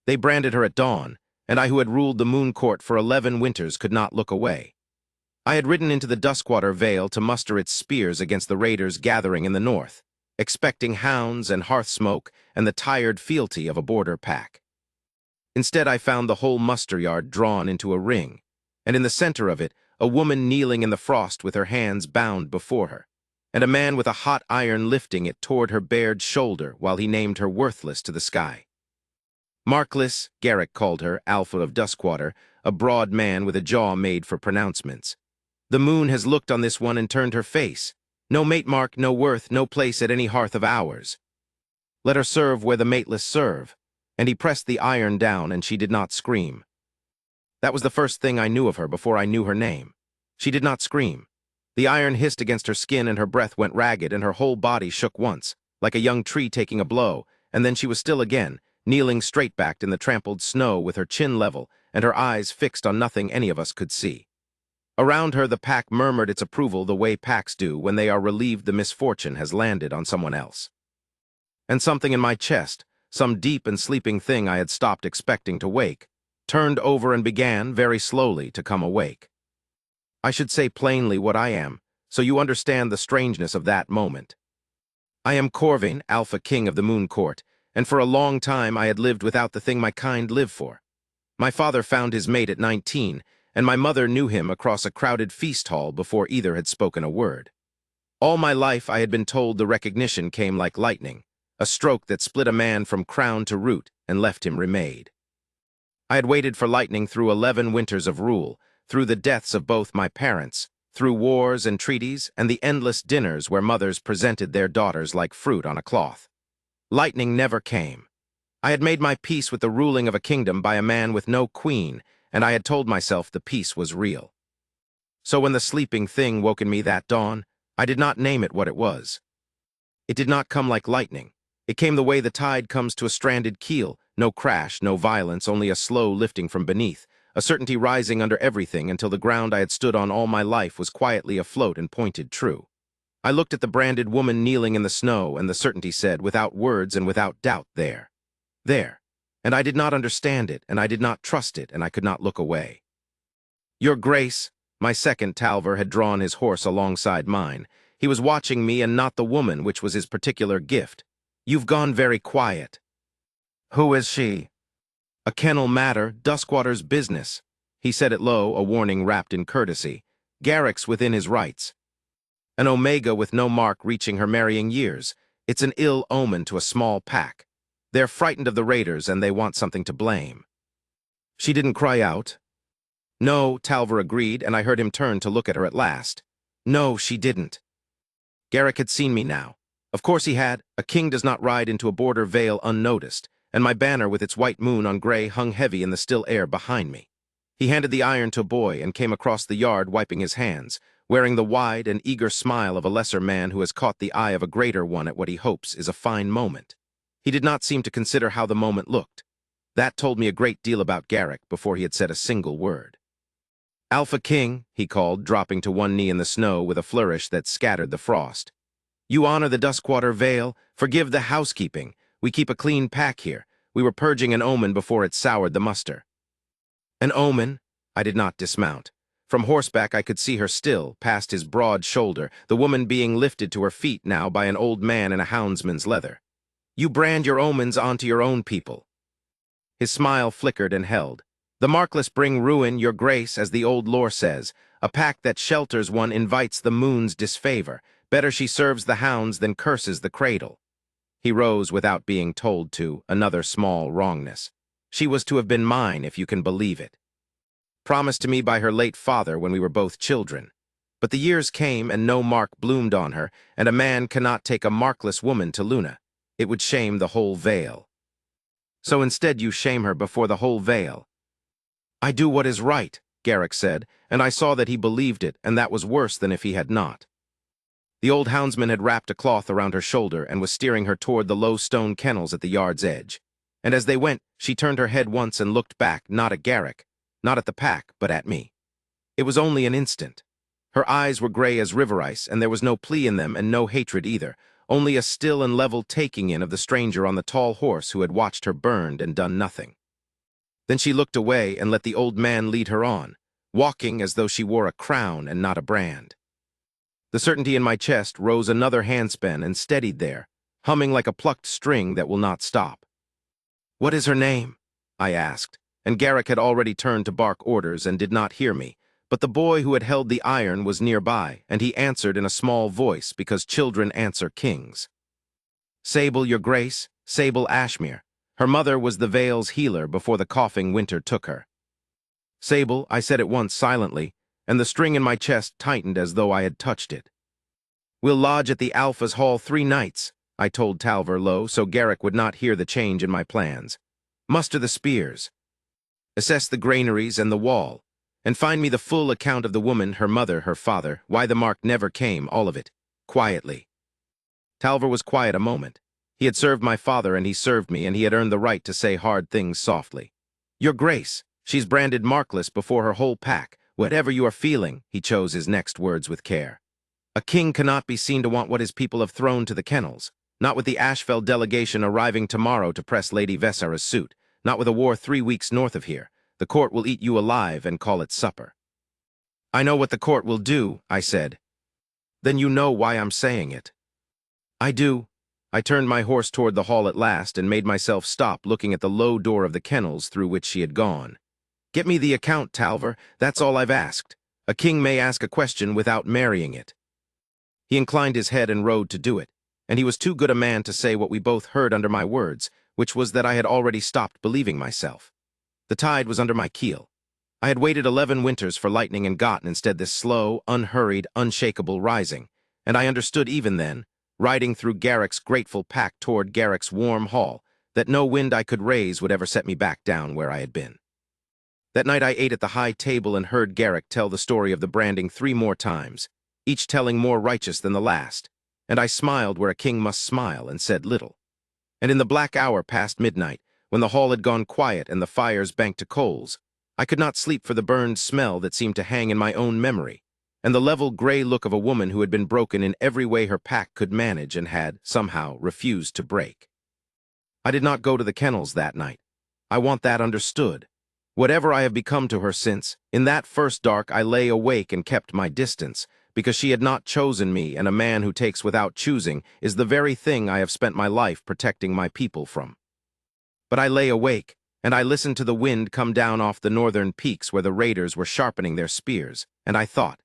They branded her at dawn, and I who had ruled the moon court for 11 winters could not look away. I had ridden into the Duskwater Vale to muster its spears against the raiders gathering in the north, expecting hounds and hearth smoke and the tired fealty of a border pack. Instead, I found the whole muster yard drawn into a ring, and in the center of it, a woman kneeling in the frost with her hands bound before her, and a man with a hot iron lifting it toward her bared shoulder while he named her worthless to the sky. Markless, Garrick called her, Alpha of Duskwater, a broad man with a jaw made for pronouncements. The moon has looked on this one and turned her face. No mate mark, no worth, no place at any hearth of ours. Let her serve where the mateless serve. And he pressed the iron down, and she did not scream. That was the first thing I knew of her before I knew her name. She did not scream. The iron hissed against her skin, and her breath went ragged, and her whole body shook once, like a young tree taking a blow, and then she was still again, kneeling straight-backed in the trampled snow with her chin level and her eyes fixed on nothing any of us could see. Around her, the pack murmured its approval the way packs do when they are relieved the misfortune has landed on someone else. And something in my chest, some deep and sleeping thing I had stopped expecting to wake, turned over and began, very slowly, to come awake. I should say plainly what I am, so you understand the strangeness of that moment. I am Corvain, Alpha King of the Moon Court, and for a long time I had lived without the thing my kind live for. My father found his mate at 19, and my mother knew him across a crowded feast hall before either had spoken a word. All my life I had been told the recognition came like lightning, a stroke that split a man from crown to root and left him remade. I had waited for lightning through 11 winters of rule, through the deaths of both my parents, through wars and treaties and the endless dinners where mothers presented their daughters like fruit on a cloth. Lightning never came. I had made my peace with the ruling of a kingdom by a man with no queen, and I had told myself the peace was real. So when the sleeping thing woke in me that dawn, I did not name it what it was. It did not come like lightning. It came the way the tide comes to a stranded keel, no crash, no violence, only a slow lifting from beneath, a certainty rising under everything until the ground I had stood on all my life was quietly afloat and pointed true. I looked at the branded woman kneeling in the snow, and the certainty said, without words and without doubt, there. There. And I did not understand it, and I did not trust it, and I could not look away. Your Grace, my second Talver had drawn his horse alongside mine. He was watching me and not the woman, which was his particular gift. You've gone very quiet. Who is she? A kennel matter, Duskwater's business. He said it low, a warning wrapped in courtesy. Garrick's within his rights. An omega with no mark reaching her marrying years. It's an ill omen to a small pack. They're frightened of the raiders and they want something to blame. She didn't cry out. No, Talver agreed, and I heard him turn to look at her at last. No, she didn't. Garrick had seen me now. Of course he had. A king does not ride into a border vale unnoticed, and my banner with its white moon on gray hung heavy in the still air behind me. He handed the iron to a boy and came across the yard wiping his hands, wearing the wide and eager smile of a lesser man who has caught the eye of a greater one at what he hopes is a fine moment. He did not seem to consider how the moment looked. That told me a great deal about Garrick before he had said a single word. Alpha King, he called, dropping to one knee in the snow with a flourish that scattered the frost. You honor the Duskwater Vale. Forgive the housekeeping. We keep a clean pack here. We were purging an omen before it soured the muster. An omen? I did not dismount. From horseback I could see her still, past his broad shoulder, the woman being lifted to her feet now by an old man in a houndsman's leather. You brand your omens onto your own people. His smile flickered and held. The markless bring ruin, your grace, as the old lore says. A pack that shelters one invites the moon's disfavor. Better she serves the hounds than curses the cradle. He rose without being told to, another small wrongness. She was to have been mine, if you can believe it. Promised to me by her late father when we were both children. But the years came and no mark bloomed on her, and a man cannot take a markless woman to Luna. It would shame the whole vale. So instead you shame her before the whole vale. I do what is right, Garrick said, and I saw that he believed it, and that was worse than if he had not. The old houndsman had wrapped a cloth around her shoulder and was steering her toward the low stone kennels at the yard's edge. And as they went, she turned her head once and looked back, not at Garrick, not at the pack, but at me. It was only an instant. Her eyes were gray as river ice, and there was no plea in them and no hatred either, only a still and level taking in of the stranger on the tall horse who had watched her burned and done nothing. Then she looked away and let the old man lead her on, walking as though she wore a crown and not a brand. The certainty in my chest rose another handspan and steadied there, humming like a plucked string that will not stop. "What is her name?" I asked, and Garrick had already turned to bark orders and did not hear me, but the boy who had held the iron was nearby, and he answered in a small voice because children answer kings. "Sable, your grace, Sable Ashmere. Her mother was the Vale's healer before the coughing winter took her." "Sable," I said at once silently, and the string in my chest tightened as though I had touched it. "We'll lodge at the Alpha's Hall 3 nights, I told Talver low so Garrick would not hear the change in my plans. "Muster the spears. Assess the granaries and the wall, and find me the full account of the woman, her mother, her father, why the mark never came, all of it, quietly." Talver was quiet a moment. He had served my father and he served me, and he had earned the right to say hard things softly. "Your grace, she's branded markless before her whole pack. Whatever you are feeling," he chose his next words with care. "A king cannot be seen to want what his people have thrown to the kennels. Not with the Ashfeld delegation arriving tomorrow to press Lady Vessara's suit. Not with a war 3 weeks north of here. The court will eat you alive and call it supper." "I know what the court will do," I said. "Then you know why I'm saying it." "I do." I turned my horse toward the hall at last and made myself stop looking at the low door of the kennels through which she had gone. "Get me the account, Talver. That's all I've asked. A king may ask a question without marrying it." He inclined his head and rode to do it, and he was too good a man to say what we both heard under my words, which was that I had already stopped believing myself. The tide was under my keel. I had waited 11 winters for lightning and gotten instead this slow, unhurried, unshakable rising, and I understood even then, riding through Garrick's grateful pack toward Garrick's warm hall, that no wind I could raise would ever set me back down where I had been. That night I ate at the high table and heard Garrick tell the story of the branding 3 more times, each telling more righteous than the last, and I smiled where a king must smile and said little. And in the black hour past midnight, when the hall had gone quiet and the fires banked to coals, I could not sleep for the burned smell that seemed to hang in my own memory, and the level gray look of a woman who had been broken in every way her pack could manage and had, somehow, refused to break. I did not go to the kennels that night. I want that understood. Whatever I have become to her since, in that first dark I lay awake and kept my distance, because she had not chosen me, and a man who takes without choosing is the very thing I have spent my life protecting my people from. But I lay awake, and I listened to the wind come down off the northern peaks where the raiders were sharpening their spears, and I thought,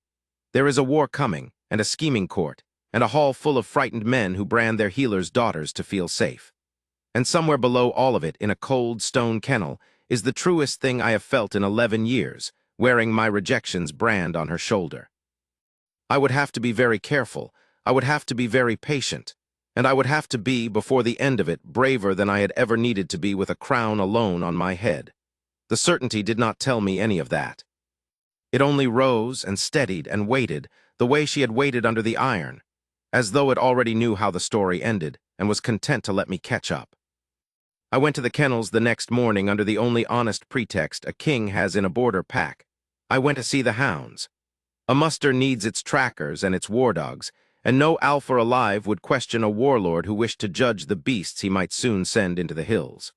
there is a war coming, and a scheming court, and a hall full of frightened men who brand their healers' daughters to feel safe. And somewhere below all of it, in a cold stone kennel, is the truest thing I have felt in 11 years, wearing my rejection's brand on her shoulder. I would have to be very careful, I would have to be very patient, and I would have to be, before the end of it, braver than I had ever needed to be with a crown alone on my head. The certainty did not tell me any of that. It only rose and steadied and waited, the way she had waited under the iron, as though it already knew how the story ended and was content to let me catch up. I went to the kennels the next morning under the only honest pretext a king has in a border pack. I went to see the hounds. A muster needs its trackers and its war dogs, and no alpha alive would question a warlord who wished to judge the beasts he might soon send into the hills.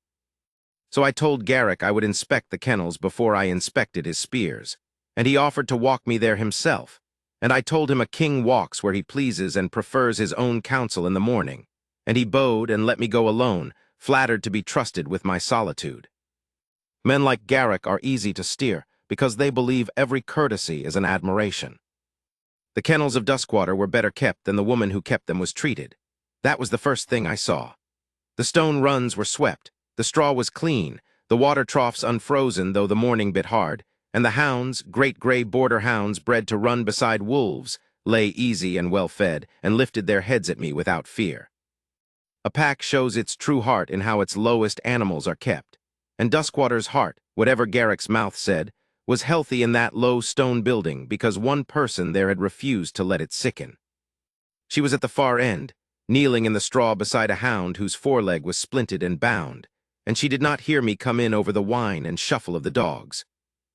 So I told Garrick I would inspect the kennels before I inspected his spears, and he offered to walk me there himself, and I told him a king walks where he pleases and prefers his own counsel in the morning, and he bowed and let me go alone, flattered to be trusted with my solitude. Men like Garrick are easy to steer, because they believe every courtesy is an admiration. The kennels of Duskwater were better kept than the woman who kept them was treated. That was the first thing I saw. The stone runs were swept, the straw was clean, the water troughs unfrozen though the morning bit hard, and the hounds, great gray border hounds bred to run beside wolves, lay easy and well-fed and lifted their heads at me without fear. A pack shows its true heart in how its lowest animals are kept, and Duskwater's heart, whatever Garrick's mouth said, was healthy in that low stone building because one person there had refused to let it sicken. She was at the far end, kneeling in the straw beside a hound whose foreleg was splinted and bound, and she did not hear me come in over the whine and shuffle of the dogs.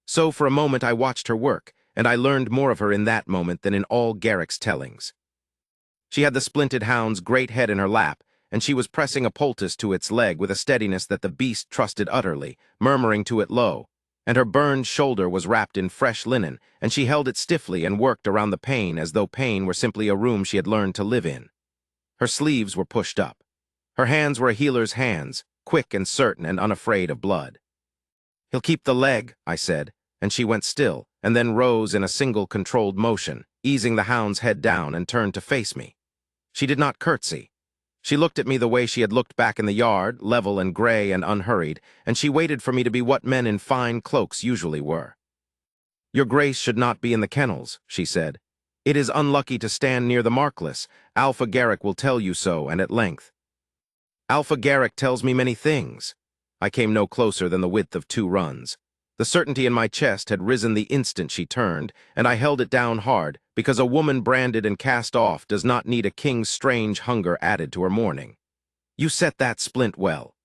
So for a moment I watched her work, and I learned more of her in that moment than in all Garrick's tellings. She had the splinted hound's great head in her lap, and she was pressing a poultice to its leg with a steadiness that the beast trusted utterly, murmuring to it low. And her burned shoulder was wrapped in fresh linen, and she held it stiffly and worked around the pain as though pain were simply a room she had learned to live in. Her sleeves were pushed up. Her hands were a healer's hands, quick and certain and unafraid of blood. "He'll keep the leg," I said, and she went still, and then rose in a single controlled motion, easing the hound's head down and turned to face me. She did not curtsy. She looked at me the way she had looked back in the yard, level and gray and unhurried, and she waited for me to be what men in fine cloaks usually were. "Your Grace should not be in the kennels," she said. "It is unlucky to stand near the markless. Alpha Garrick will tell you so, and at length." "Alpha Garrick tells me many things." I came no closer than the width of 2 runs. The certainty in my chest had risen the instant she turned, and I held it down hard, because a woman branded and cast off does not need a king's strange hunger added to her mourning. "You set that splint well.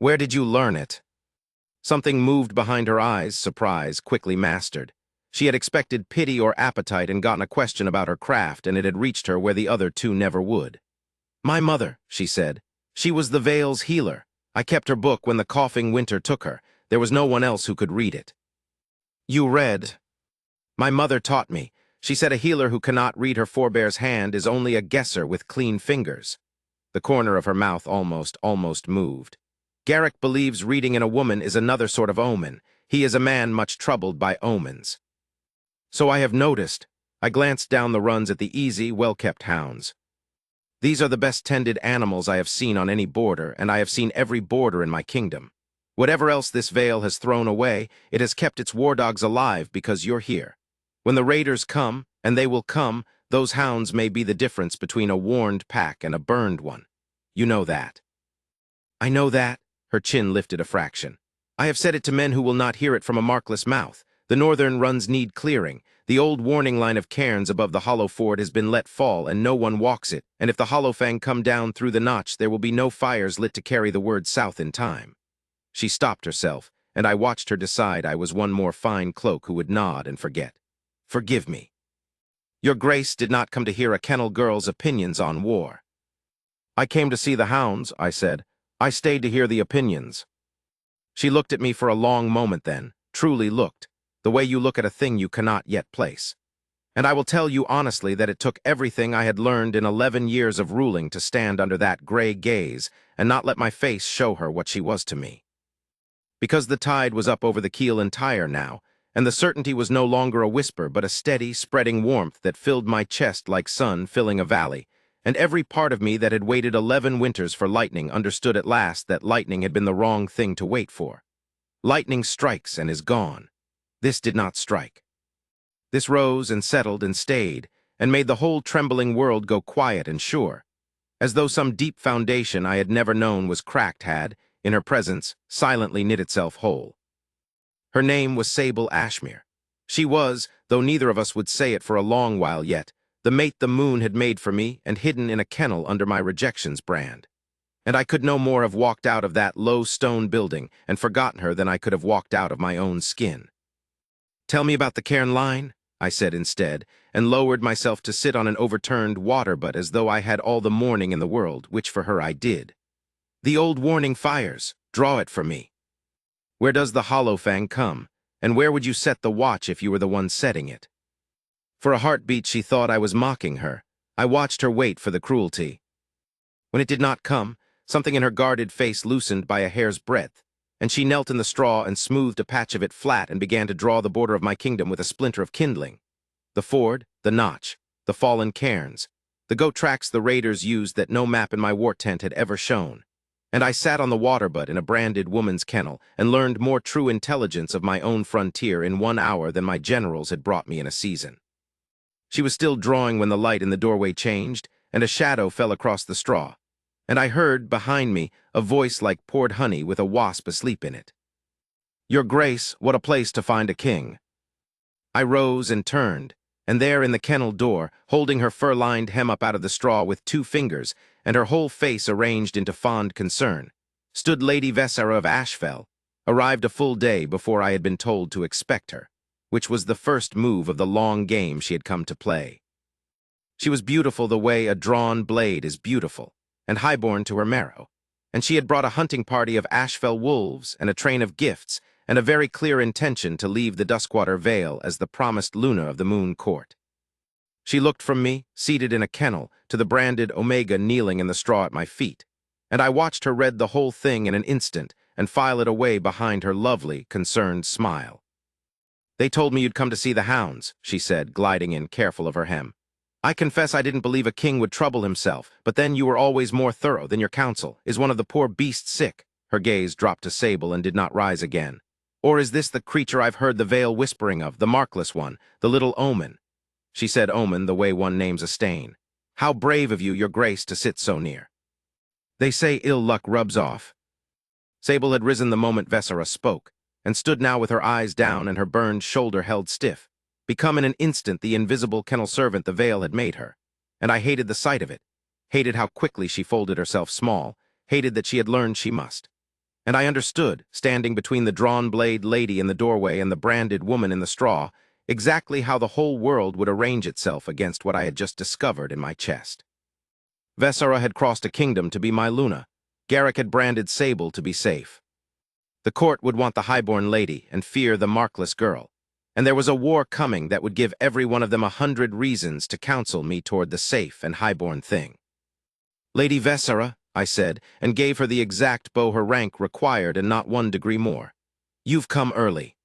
Where did you learn it?" Something moved behind her eyes, surprise quickly mastered. She had expected pity or appetite and gotten a question about her craft, and it had reached her where the other 2 never would. "My mother," she said. "She was the Vale's healer. I kept her book when the coughing winter took her. There was no one else who could read it." "You read?" "My mother taught me. She said a healer who cannot read her forebear's hand is only a guesser with clean fingers." The corner of her mouth almost moved. "Garrick believes reading in a woman is another sort of omen. He is a man much troubled by omens." "So I have noticed." I glanced down the runs at the easy, well-kept hounds. "These are the best-tended animals I have seen on any border, and I have seen every border in my kingdom. Whatever else this Vale has thrown away, it has kept its war dogs alive because you're here. When the raiders come, and they will come, those hounds may be the difference between a warned pack and a burned one. You know that." "I know that." Her chin lifted a fraction. "I have said it to men who will not hear it from a markless mouth. The northern runs need clearing. The old warning line of cairns above the hollow ford has been let fall, and no one walks it, and if the Hollowfang come down through the notch, there will be no fires lit to carry the word south in time." She stopped herself, and I watched her decide I was one more fine cloak who would nod and forget. "Forgive me. Your Grace did not come to hear a kennel girl's opinions on war." "I came to see the hounds," I said. "I stayed to hear the opinions." She looked at me for a long moment then, truly looked, the way you look at a thing you cannot yet place. And I will tell you honestly that it took everything I had learned in 11 years of ruling to stand under that gray gaze and not let my face show her what she was to me. Because the tide was up over the keel entire now, and the certainty was no longer a whisper but a steady, spreading warmth that filled my chest like sun filling a valley, and every part of me that had waited 11 winters for lightning understood at last that lightning had been the wrong thing to wait for. Lightning strikes and is gone. This did not strike. This rose and settled and stayed, and made the whole trembling world go quiet and sure, as though some deep foundation I had never known was cracked had, in her presence, silently knit itself whole. Her name was Sable Ashmere. She was, though neither of us would say it for a long while yet, the mate the moon had made for me and hidden in a kennel under my rejections brand. And I could no more have walked out of that low stone building and forgotten her than I could have walked out of my own skin. "Tell me about the cairn line," I said instead, and lowered myself to sit on an overturned water butt as though I had all the mourning in the world, which for her I did. "The old warning fires. Draw it for me. Where does the Hollowfang come, and where would you set the watch if you were the one setting it?" For a heartbeat she thought I was mocking her. I watched her wait for the cruelty. When it did not come, something in her guarded face loosened by a hair's breadth, and she knelt in the straw and smoothed a patch of it flat and began to draw the border of my kingdom with a splinter of kindling. The ford, the notch, the fallen cairns, the goat tracks the raiders used that no map in my war tent had ever shown. And I sat on the water butt in a branded woman's kennel and learned more true intelligence of my own frontier in 1 hour than my generals had brought me in a season. She was still drawing when the light in the doorway changed, and a shadow fell across the straw, and I heard, behind me, a voice like poured honey with a wasp asleep in it. "Your Grace, what a place to find a king." I rose and turned, and there in the kennel door, holding her fur-lined hem up out of the straw with 2 fingers, and her whole face arranged into fond concern, stood Lady Vessara of Ashfell, arrived a full day before I had been told to expect her, which was the first move of the long game she had come to play. She was beautiful the way a drawn blade is beautiful, and highborn to her marrow, and she had brought a hunting party of Ashfell wolves and a train of gifts, and a very clear intention to leave the Duskwater Vale as the promised Luna of the Moon Court. She looked from me, seated in a kennel, to the branded Omega kneeling in the straw at my feet, and I watched her read the whole thing in an instant and file it away behind her lovely, concerned smile. "They told me you'd come to see the hounds," she said, gliding in, careful of her hem. "I confess I didn't believe a king would trouble himself, but then you were always more thorough than your counsel. Is one of the poor beasts sick?" Her gaze dropped to Sable and did not rise again. "Or is this the creature I've heard the Vale whispering of, the markless one, the little omen?" She said omen the way one names a stain. "How brave of you, your grace, to sit so near." "They say ill luck rubs off." Sable had risen the moment Vessera spoke, and stood now with her eyes down and her burned shoulder held stiff, become in an instant the invisible kennel servant the Vale had made her. And I hated the sight of it, hated how quickly she folded herself small, hated that she had learned she must. And I understood, standing between the drawn-blade lady in the doorway and the branded woman in the straw, exactly how the whole world would arrange itself against what I had just discovered in my chest. Vessera had crossed a kingdom to be my Luna. Garrick had branded Sable to be safe. The court would want the highborn lady and fear the markless girl, and there was a war coming that would give every one of them 100 reasons to counsel me toward the safe and highborn thing. "Lady Vessera," I said, and gave her the exact bow her rank required and not 1 degree more. "You've come early."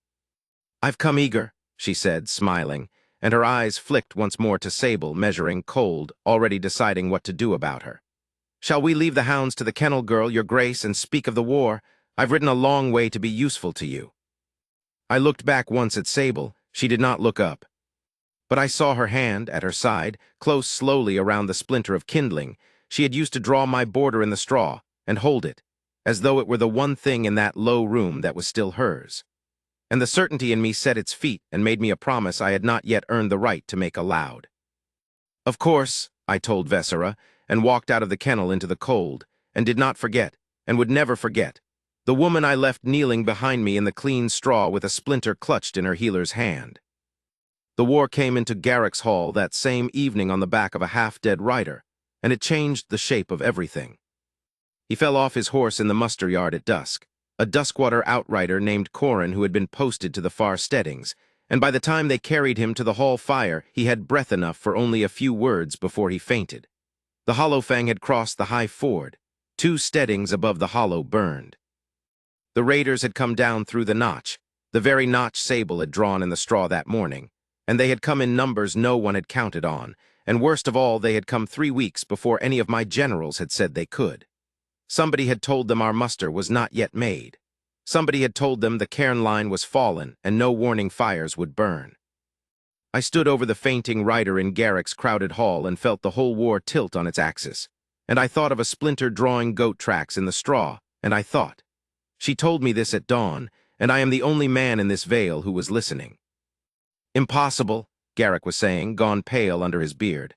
"I've come eager," she said, smiling, and her eyes flicked once more to Sable, measuring cold, already deciding what to do about her. "Shall we leave the hounds to the kennel girl, your grace, and speak of the war? I've ridden a long way to be useful to you." I looked back once at Sable. She did not look up. But I saw her hand, at her side, close slowly around the splinter of kindling. She had used to draw my border in the straw, and hold it, as though it were the one thing in that low room that was still hers. And the certainty in me set its feet and made me a promise I had not yet earned the right to make aloud. "Of course," I told Vessera, and walked out of the kennel into the cold, and did not forget, and would never forget, the woman I left kneeling behind me in the clean straw with a splinter clutched in her healer's hand. The war came into Garrick's hall that same evening on the back of a half-dead rider, and it changed the shape of everything. He fell off his horse in the muster yard at dusk, a Duskwater outrider named Corin who had been posted to the far steadings, and by the time they carried him to the hall fire, he had breath enough for only a few words before he fainted. The Hollowfang had crossed the high ford. 2 steadings above the hollow burned. The raiders had come down through the notch, the very notch Sable had drawn in the straw that morning, and they had come in numbers no one had counted on, and worst of all, they had come 3 weeks before any of my generals had said they could. Somebody had told them our muster was not yet made. Somebody had told them the cairn line was fallen and no warning fires would burn. I stood over the fainting rider in Garrick's crowded hall and felt the whole war tilt on its axis, and I thought of a splinter drawing goat tracks in the straw, and I thought, she told me this at dawn, and I am the only man in this vale who was listening. "Impossible," Garrick was saying, gone pale under his beard.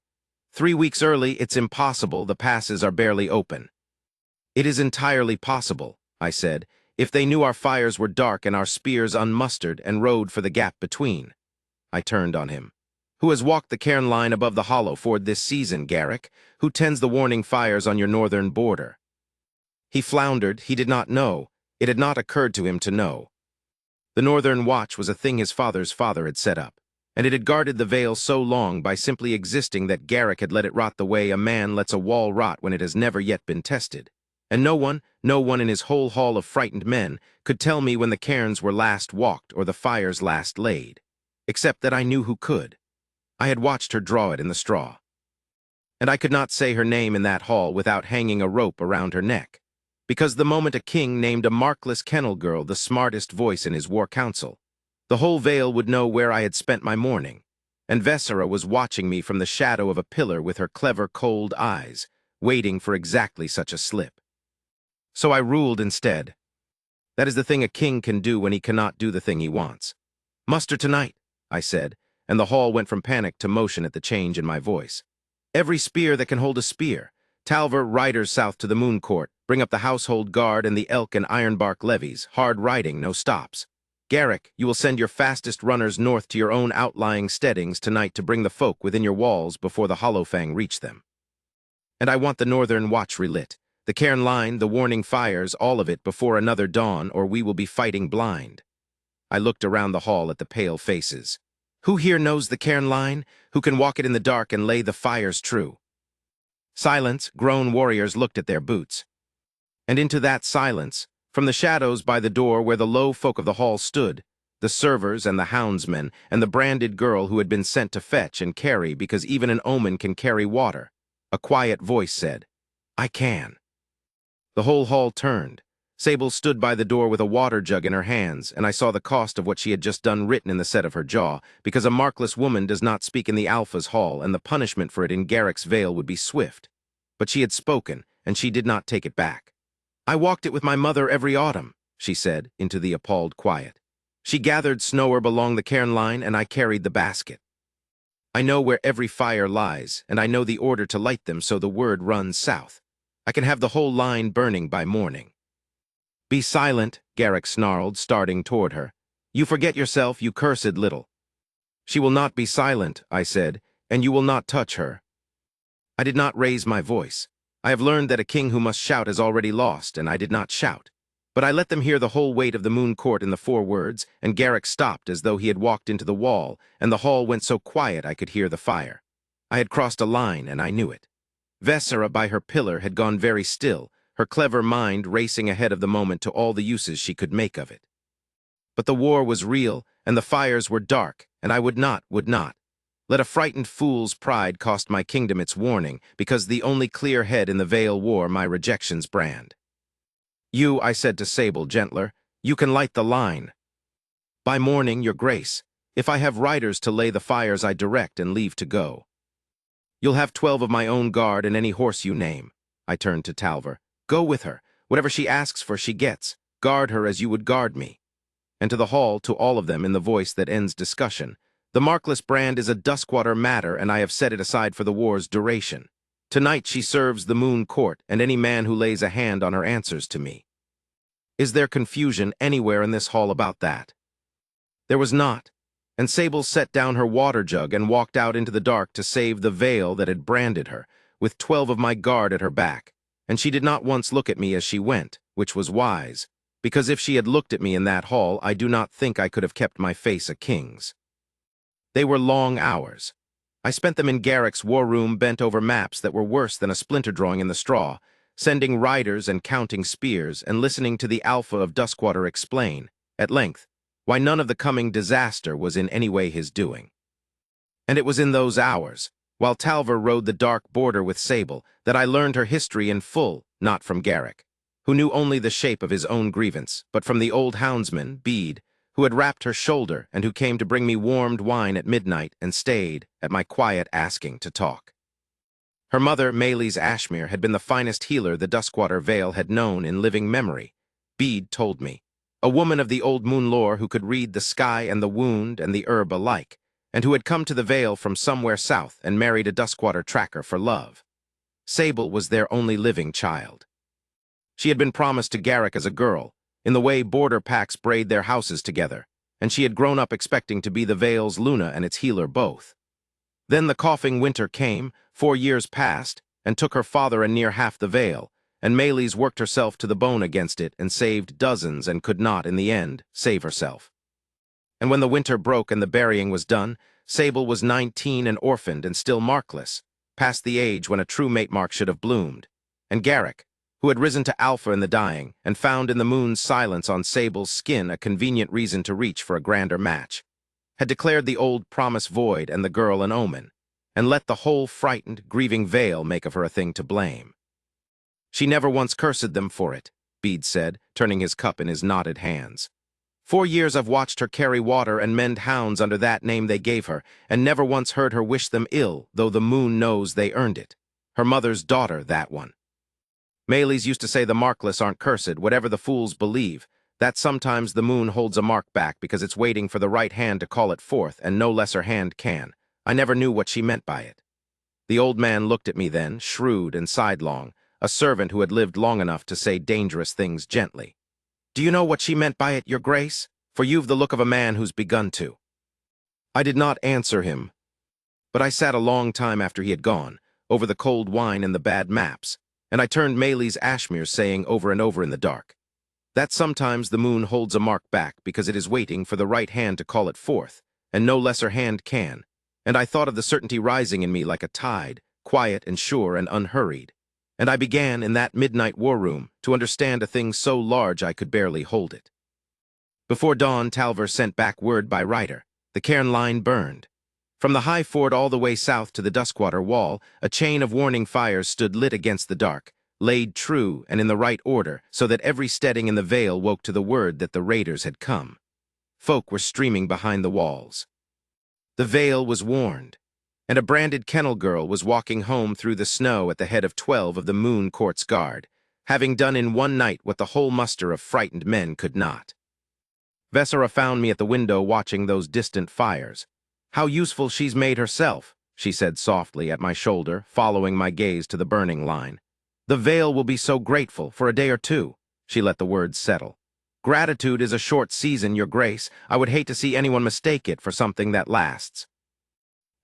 3 weeks early, it's impossible, the passes are barely open." "It is entirely possible," I said, "if they knew our fires were dark and our spears unmustered and rode for the gap between." I turned on him. "Who has walked the cairn line above the hollow ford this season, Garrick? Who tends the warning fires on your northern border?" He floundered. He did not know. It had not occurred to him to know. The northern watch was a thing his father's father had set up, and it had guarded the Vale so long by simply existing that Garrick had let it rot the way a man lets a wall rot when it has never yet been tested. And no one in his whole hall of frightened men could tell me when the cairns were last walked or the fires last laid, except that I knew who could. I had watched her draw it in the straw. And I could not say her name in that hall without hanging a rope around her neck, because the moment a king named a markless kennel girl the smartest voice in his war council, the whole Vale would know where I had spent my morning, and Vessera was watching me from the shadow of a pillar with her clever, cold eyes, waiting for exactly such a slip. So I ruled instead. That is the thing a king can do when he cannot do the thing he wants. "Muster tonight," I said, and the hall went from panic to motion at the change in my voice. "Every spear that can hold a spear. Talver riders south to the Moon Court, bring up the household guard and the elk and ironbark levies, hard riding, no stops. Garrick, you will send your fastest runners north to your own outlying steadings tonight to bring the folk within your walls before the Hollowfang reach them." And I want the northern watch relit. The cairn line, the warning fires, all of it before another dawn, or we will be fighting blind. I looked around the hall at the pale faces. Who here knows the cairn line? Who can walk it in the dark and lay the fires true? Silence, grown warriors looked at their boots. And into that silence, from the shadows by the door where the low folk of the hall stood, the servers and the houndsmen and the branded girl who had been sent to fetch and carry because even an omen can carry water, a quiet voice said, "I can." The whole hall turned. Sable stood by the door with a water jug in her hands, and I saw the cost of what she had just done written in the set of her jaw, because a markless woman does not speak in the Alpha's hall, and the punishment for it in Garrick's Vale would be swift. But she had spoken, and she did not take it back. "I walked it with my mother every autumn," she said, into the appalled quiet. "She gathered snow herb along the cairn line, and I carried the basket. I know where every fire lies, and I know the order to light them so the word runs south. I can have the whole line burning by morning." "Be silent," Garrick snarled, starting toward her. "You forget yourself, you cursed little." "She will not be silent," I said, "and you will not touch her." I did not raise my voice. I have learned that a king who must shout is already lost, and I did not shout. But I let them hear the whole weight of the moon court in the 4 words, and Garrick stopped as though he had walked into the wall, and the hall went so quiet I could hear the fire. I had crossed a line, and I knew it. Vessera by her pillar had gone very still, her clever mind racing ahead of the moment to all the uses she could make of it. But the war was real, and the fires were dark, and I would not. Let a frightened fool's pride cost my kingdom its warning, because the only clear head in the Vale wore my rejection's brand. "You," I said to Sable, gentler, "you can light the line. By morning, your grace, if I have riders to lay the fires I direct and leave to go. You'll have 12 of my own guard and any horse you name." I turned to Talver. "Go with her. Whatever she asks for, she gets. Guard her as you would guard me." And to the hall, to all of them, in the voice that ends discussion, "The markless brand is a duskwater matter, and I have set it aside for the war's duration. Tonight she serves the moon court, and any man who lays a hand on her answers to me." Is there confusion anywhere in this hall about that? There was not, and Sable set down her water jug and walked out into the dark to save the veil that had branded her, with 12 of my guard at her back, and she did not once look at me as she went, which was wise, because if she had looked at me in that hall, I do not think I could have kept my face a king's. They were long hours. I spent them in Garrick's war room bent over maps that were worse than a splinter drawing in the straw, sending riders and counting spears and listening to the Alpha of Duskwater explain, at length, why none of the coming disaster was in any way his doing. And it was in those hours, while Talver rode the dark border with Sable, that I learned her history in full, not from Garrick, who knew only the shape of his own grievance, but from the old houndsman, Bede, who had rapped her shoulder and who came to bring me warmed wine at midnight and stayed, at my quiet asking, to talk. Her mother, Maylis Ashmere, had been the finest healer the Duskwater Vale had known in living memory, Bede told me, a woman of the old moon lore who could read the sky and the wound and the herb alike, and who had come to the Vale from somewhere south and married a Duskwater tracker for love. Sable was their only living child. She had been promised to Garrick as a girl, in the way border packs braid their houses together, and she had grown up expecting to be the Vale's Luna and its healer both. Then the coughing winter came, 4 years passed, and took her father and near half the Vale, and Maylis worked herself to the bone against it and saved dozens and could not, in the end, save herself. And when the winter broke and the burying was done, Sable was 19 and orphaned and still markless, past the age when a true mate mark should have bloomed, and Garrick, who had risen to alpha in the dying, and found in the moon's silence on Sable's skin a convenient reason to reach for a grander match, had declared the old promise void and the girl an omen, and let the whole frightened, grieving Vale make of her a thing to blame. She never once cursed them for it, Bede said, turning his cup in his knotted hands. 4 years I've watched her carry water and mend hounds under that name they gave her, and never once heard her wish them ill, though the moon knows they earned it. Her mother's daughter, that one. Maylis used to say the markless aren't cursed, whatever the fools believe, that sometimes the moon holds a mark back because it's waiting for the right hand to call it forth, and no lesser hand can. I never knew what she meant by it. The old man looked at me then, shrewd and sidelong, a servant who had lived long enough to say dangerous things gently. Do you know what she meant by it, your grace? For you've the look of a man who's begun to. I did not answer him, but I sat a long time after he had gone, over the cold wine and the bad maps, and I turned Maylie's ashmeres saying over and over in the dark, that sometimes the moon holds a mark back because it is waiting for the right hand to call it forth, and no lesser hand can, and I thought of the certainty rising in me like a tide, quiet and sure and unhurried, and I began in that midnight war room to understand a thing so large I could barely hold it. Before dawn, Talver sent back word by Ryder. The cairn line burned. From the high ford all the way south to the Duskwater wall, a chain of warning fires stood lit against the dark, laid true and in the right order, so that every steading in the vale woke to the word that the raiders had come. Folk were streaming behind the walls. The vale was warned, and a branded kennel girl was walking home through the snow at the head of 12 of the Moon Court's guard, having done in one night what the whole muster of frightened men could not. Vesera found me at the window watching those distant fires. "How useful she's made herself," she said softly at my shoulder, following my gaze to the burning line. "The Vale will be so grateful for a day or two." She let the words settle. "Gratitude is a short season, Your Grace. I would hate to see anyone mistake it for something that lasts."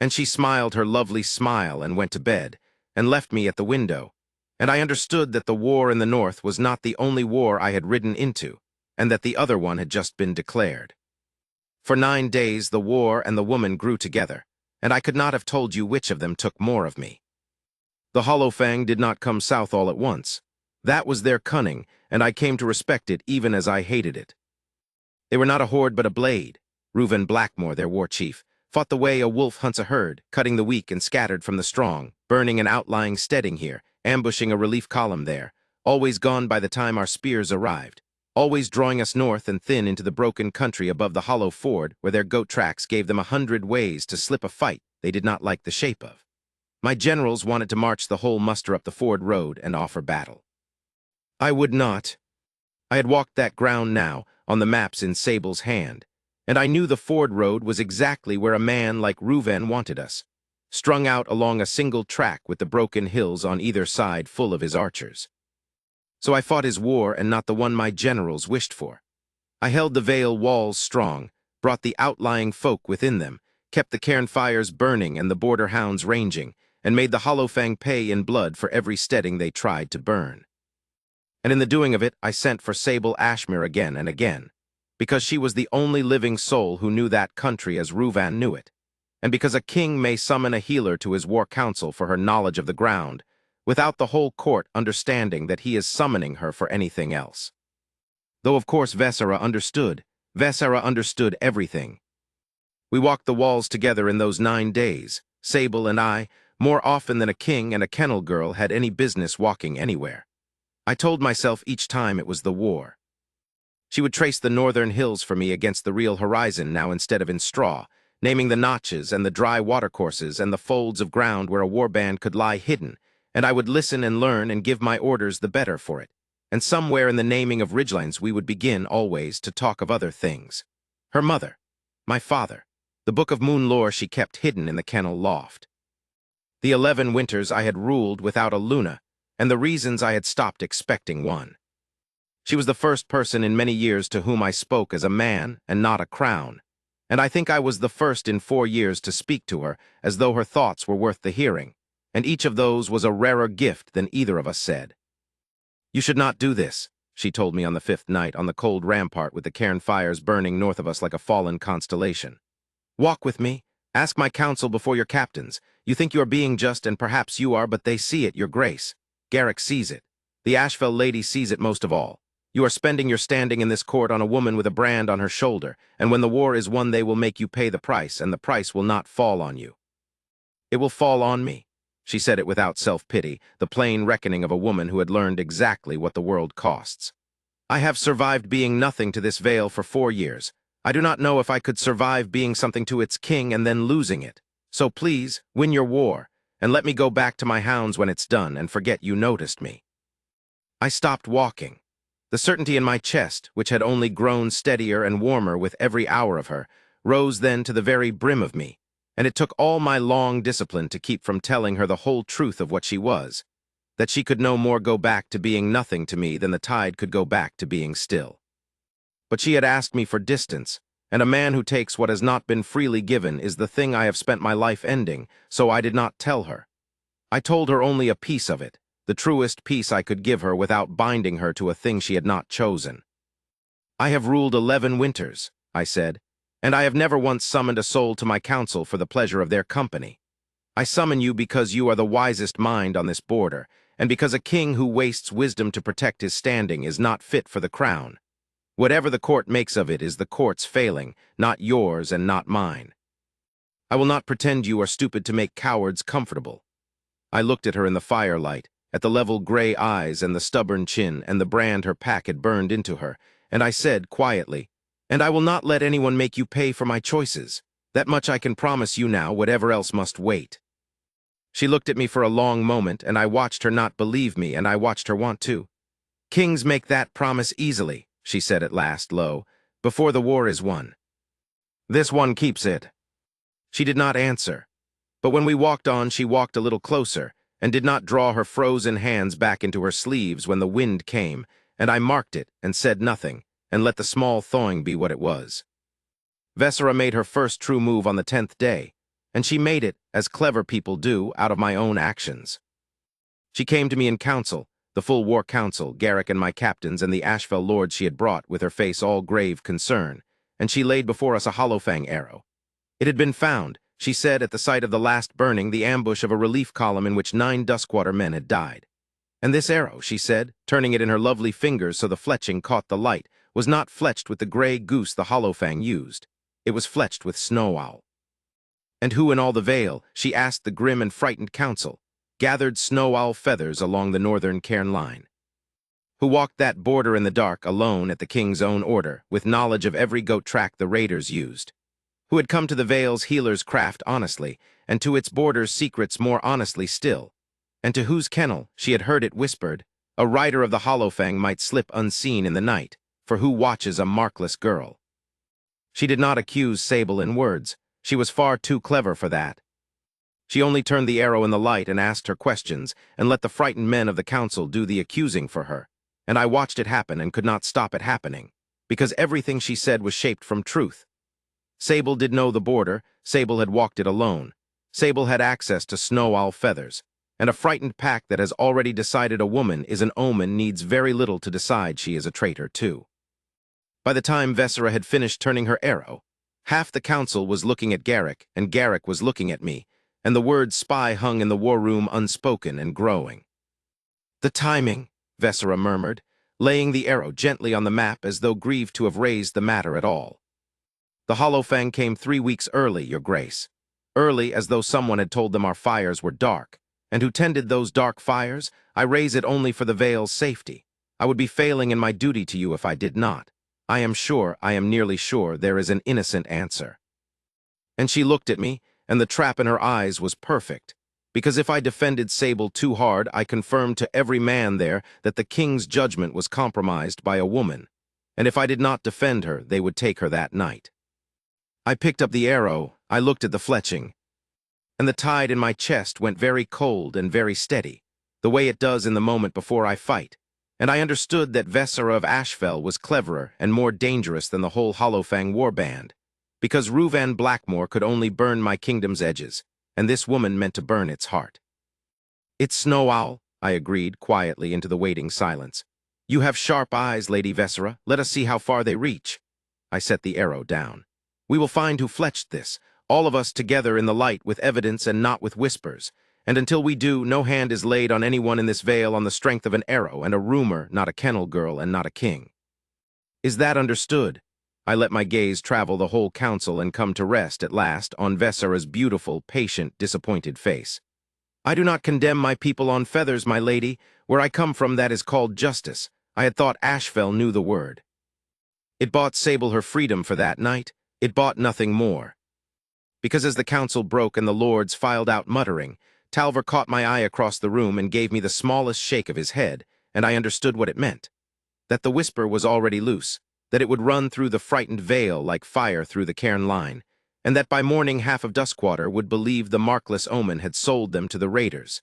And she smiled her lovely smile and went to bed, and left me at the window. And I understood that the war in the north was not the only war I had ridden into, and that the other one had just been declared. For 9 days the war and the woman grew together, and I could not have told you which of them took more of me. The Hollowfang did not come south all at once. That was their cunning, and I came to respect it even as I hated it. They were not a horde but a blade. Reuven Blackmore, their war chief, fought the way a wolf hunts a herd, cutting the weak and scattered from the strong, burning an outlying steading here, ambushing a relief column there, always gone by the time our spears arrived, always drawing us north and thin into the broken country above the hollow ford where their goat tracks gave them 100 ways to slip a fight they did not like the shape of. My generals wanted to march the whole muster up the ford road and offer battle. I would not. I had walked that ground now, on the maps in Sable's hand, and I knew the ford road was exactly where a man like Reuven wanted us, strung out along a single track with the broken hills on either side full of his archers. So I fought his war and not the one my generals wished for. I held the Vale walls strong, brought the outlying folk within them, kept the cairn fires burning and the border hounds ranging, and made the Hollowfang pay in blood for every steading they tried to burn. And in the doing of it, I sent for Sable Ashmere again and again, because she was the only living soul who knew that country as Reuven knew it, and because a king may summon a healer to his war council for her knowledge of the ground, without the whole court understanding that he is summoning her for anything else. Though of course Vesera understood everything. We walked the walls together in those 9 days, Sable and I, more often than a king and a kennel girl had any business walking anywhere. I told myself each time it was the war. She would trace the northern hills for me against the real horizon now instead of in straw, naming the notches and the dry watercourses and the folds of ground where a warband could lie hidden, and I would listen and learn and give my orders the better for it. And somewhere in the naming of ridgelines we would begin always to talk of other things. Her mother, my father, the book of moon lore she kept hidden in the kennel loft. The 11 winters I had ruled without a Luna, and the reasons I had stopped expecting one. She was the first person in many years to whom I spoke as a man and not a crown, and I think I was the first in 4 years to speak to her as though her thoughts were worth the hearing, and each of those was a rarer gift than either of us said. "You should not do this," she told me on the 5th night on the cold rampart with the cairn fires burning north of us like a fallen constellation. "Walk with me. Ask my counsel before your captains. You think you are being just, and perhaps you are, but they see it, Your Grace. Garrick sees it. The Ashfell lady sees it most of all. You are spending your standing in this court on a woman with a brand on her shoulder, and when the war is won they will make you pay the price, and the price will not fall on you." "It will fall on me." She said it without self-pity, the plain reckoning of a woman who had learned exactly what the world costs. "I have survived being nothing to this Vale for 4 years. I do not know if I could survive being something to its king and then losing it. So please, win your war, and let me go back to my hounds when it's done and forget you noticed me." I stopped walking. The certainty in my chest, which had only grown steadier and warmer with every hour of her, rose then to the very brim of me, and it took all my long discipline to keep from telling her the whole truth of what she was, that she could no more go back to being nothing to me than the tide could go back to being still. But she had asked me for distance, and a man who takes what has not been freely given is the thing I have spent my life ending, so I did not tell her. I told her only a piece of it, the truest piece I could give her without binding her to a thing she had not chosen. I have ruled 11 winters, I said, and I have never once summoned a soul to my council for the pleasure of their company. I summon you because you are the wisest mind on this border, and because a king who wastes wisdom to protect his standing is not fit for the crown. Whatever the court makes of it is the court's failing, not yours and not mine. I will not pretend you are stupid to make cowards comfortable. I looked at her in the firelight, at the level gray eyes and the stubborn chin and the brand her pack had burned into her, and I said quietly, "And I will not let anyone make you pay for my choices. That much I can promise you now, whatever else must wait." She looked at me for a long moment, and I watched her not believe me, and I watched her want to. "Kings make that promise easily," she said at last, low, "before the war is won. This one keeps it." She did not answer, but when we walked on, she walked a little closer, and did not draw her frozen hands back into her sleeves when the wind came, and I marked it and said nothing, and let the small thawing be what it was. Vesera made her first true move on the 10th day, and she made it, as clever people do, out of my own actions. She came to me in council, the full war council, Garrick and my captains and the Ashfell lords she had brought, with her face all grave concern, and she laid before us a hollowfang arrow. It had been found, she said, at the site of the last burning, the ambush of a relief column in which 9 Duskwater men had died. And this arrow, she said, turning it in her lovely fingers so the fletching caught the light, was not fletched with the gray goose the hollowfang used. It was fletched with snow owl. And who in all the vale, she asked the grim and frightened council, gathered snow owl feathers along the northern cairn line? Who walked that border in the dark, alone at the king's own order, with knowledge of every goat track the raiders used? Who had come to the vale's healer's craft honestly, and to its borders' secrets more honestly still, and to whose kennel, she had heard it whispered, a rider of the hollowfang might slip unseen in the night, for who watches a markless girl? She did not accuse Sable in words. She was far too clever for that. She only turned the arrow in the light and asked her questions, and let the frightened men of the council do the accusing for her, and I watched it happen and could not stop it happening, because everything she said was shaped from truth. Sable did know the border, Sable had walked it alone. Sable had access to snow owl feathers, and a frightened pack that has already decided a woman is an omen needs very little to decide she is a traitor too. By the time Vesera had finished turning her arrow, half the council was looking at Garrick, and Garrick was looking at me, and the word spy hung in the war room unspoken and growing. "The timing," Vesera murmured, laying the arrow gently on the map as though grieved to have raised the matter at all. "The hollowfang came 3 weeks early, your grace. Early as though someone had told them our fires were dark. And who tended those dark fires? I raise it only for the vale's safety. I would be failing in my duty to you if I did not. I am nearly sure, there is an innocent answer." And she looked at me, and the trap in her eyes was perfect, because if I defended Sable too hard, I confirmed to every man there that the king's judgment was compromised by a woman, and if I did not defend her, they would take her that night. I picked up the arrow, I looked at the fletching, and the tide in my chest went very cold and very steady, the way it does in the moment before I fight, and I understood that Vesera of Ashfell was cleverer and more dangerous than the whole hollowfang warband, because Reuven Blackmore could only burn my kingdom's edges, and this woman meant to burn its heart. "It's snow owl," I agreed quietly into the waiting silence. "You have sharp eyes, Lady Vesera. Let us see how far they reach." I set the arrow down. "We will find who fletched this, all of us together in the light with evidence and not with whispers, and until we do, no hand is laid on anyone in this vale on the strength of an arrow and a rumor, not a kennel girl and not a king. Is that understood?" I let my gaze travel the whole council and come to rest at last on Vesera's beautiful, patient, disappointed face. "I do not condemn my people on feathers, my lady. Where I come from, that is called justice. I had thought Ashfell knew the word. It bought Sable her freedom for that night. It bought nothing more." Because as the council broke and the lords filed out muttering, Talver caught my eye across the room and gave me the smallest shake of his head, and I understood what it meant. That the whisper was already loose, that it would run through the frightened vale like fire through the cairn line, and that by morning half of Duskwater would believe the markless omen had sold them to the raiders,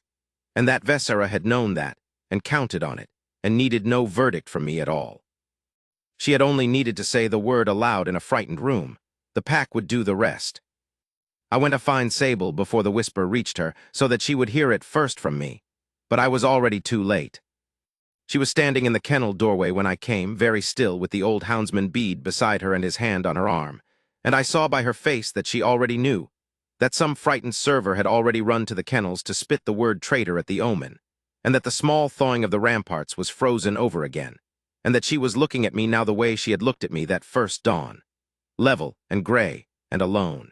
and that Vesera had known that, and counted on it, and needed no verdict from me at all. She had only needed to say the word aloud in a frightened room. The pack would do the rest. I went to find Sable before the whisper reached her, so that she would hear it first from me. But I was already too late. She was standing in the kennel doorway when I came, very still, with the old houndsman Bede beside her and his hand on her arm. And I saw by her face that she already knew, that some frightened server had already run to the kennels to spit the word traitor at the omen, and that the small thawing of the ramparts was frozen over again, and that she was looking at me now the way she had looked at me that first dawn, level and gray and alone.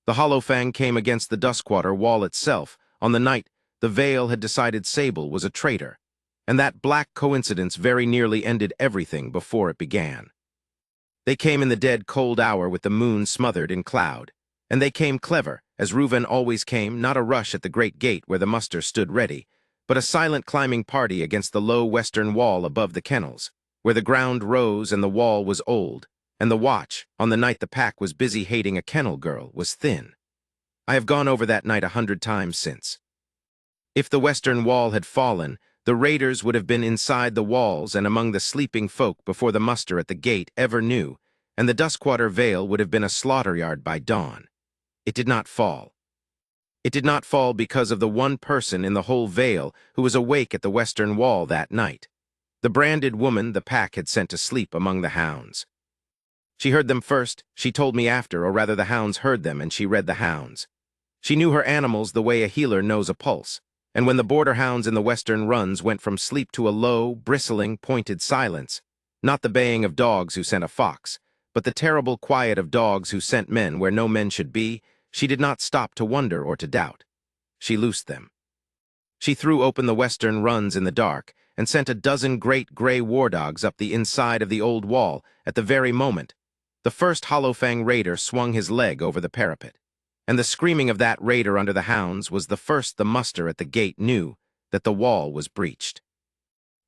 The hollow fang came against the Duskwater wall itself on the night the Vale had decided Sable was a traitor, and that black coincidence very nearly ended everything before it began. They came in the dead cold hour with the moon smothered in cloud, and they came clever, as Reuven always came, not a rush at the great gate where the muster stood ready, but a silent climbing party against the low western wall above the kennels, where the ground rose and the wall was old, and the watch, on the night the pack was busy hating a kennel girl, was thin. I have gone over that night 100 times since. If the western wall had fallen, the raiders would have been inside the walls and among the sleeping folk before the muster at the gate ever knew, and the Duskwater Vale would have been a slaughter-yard by dawn. It did not fall. It did not fall because of the one person in the whole Vale who was awake at the western wall that night, the branded woman the pack had sent to sleep among the hounds. She heard them first, she told me after, or rather the hounds heard them and she read the hounds. She knew her animals the way a healer knows a pulse, and when the border hounds in the western runs went from sleep to a low, bristling, pointed silence, not the baying of dogs who scent a fox, but the terrible quiet of dogs who scent men where no men should be, she did not stop to wonder or to doubt. She loosed them. She threw open the western runs in the dark and sent a dozen great gray war dogs up the inside of the old wall at the very moment the first Hollowfang raider swung his leg over the parapet. And the screaming of that raider under the hounds was the first the muster at the gate knew that the wall was breached.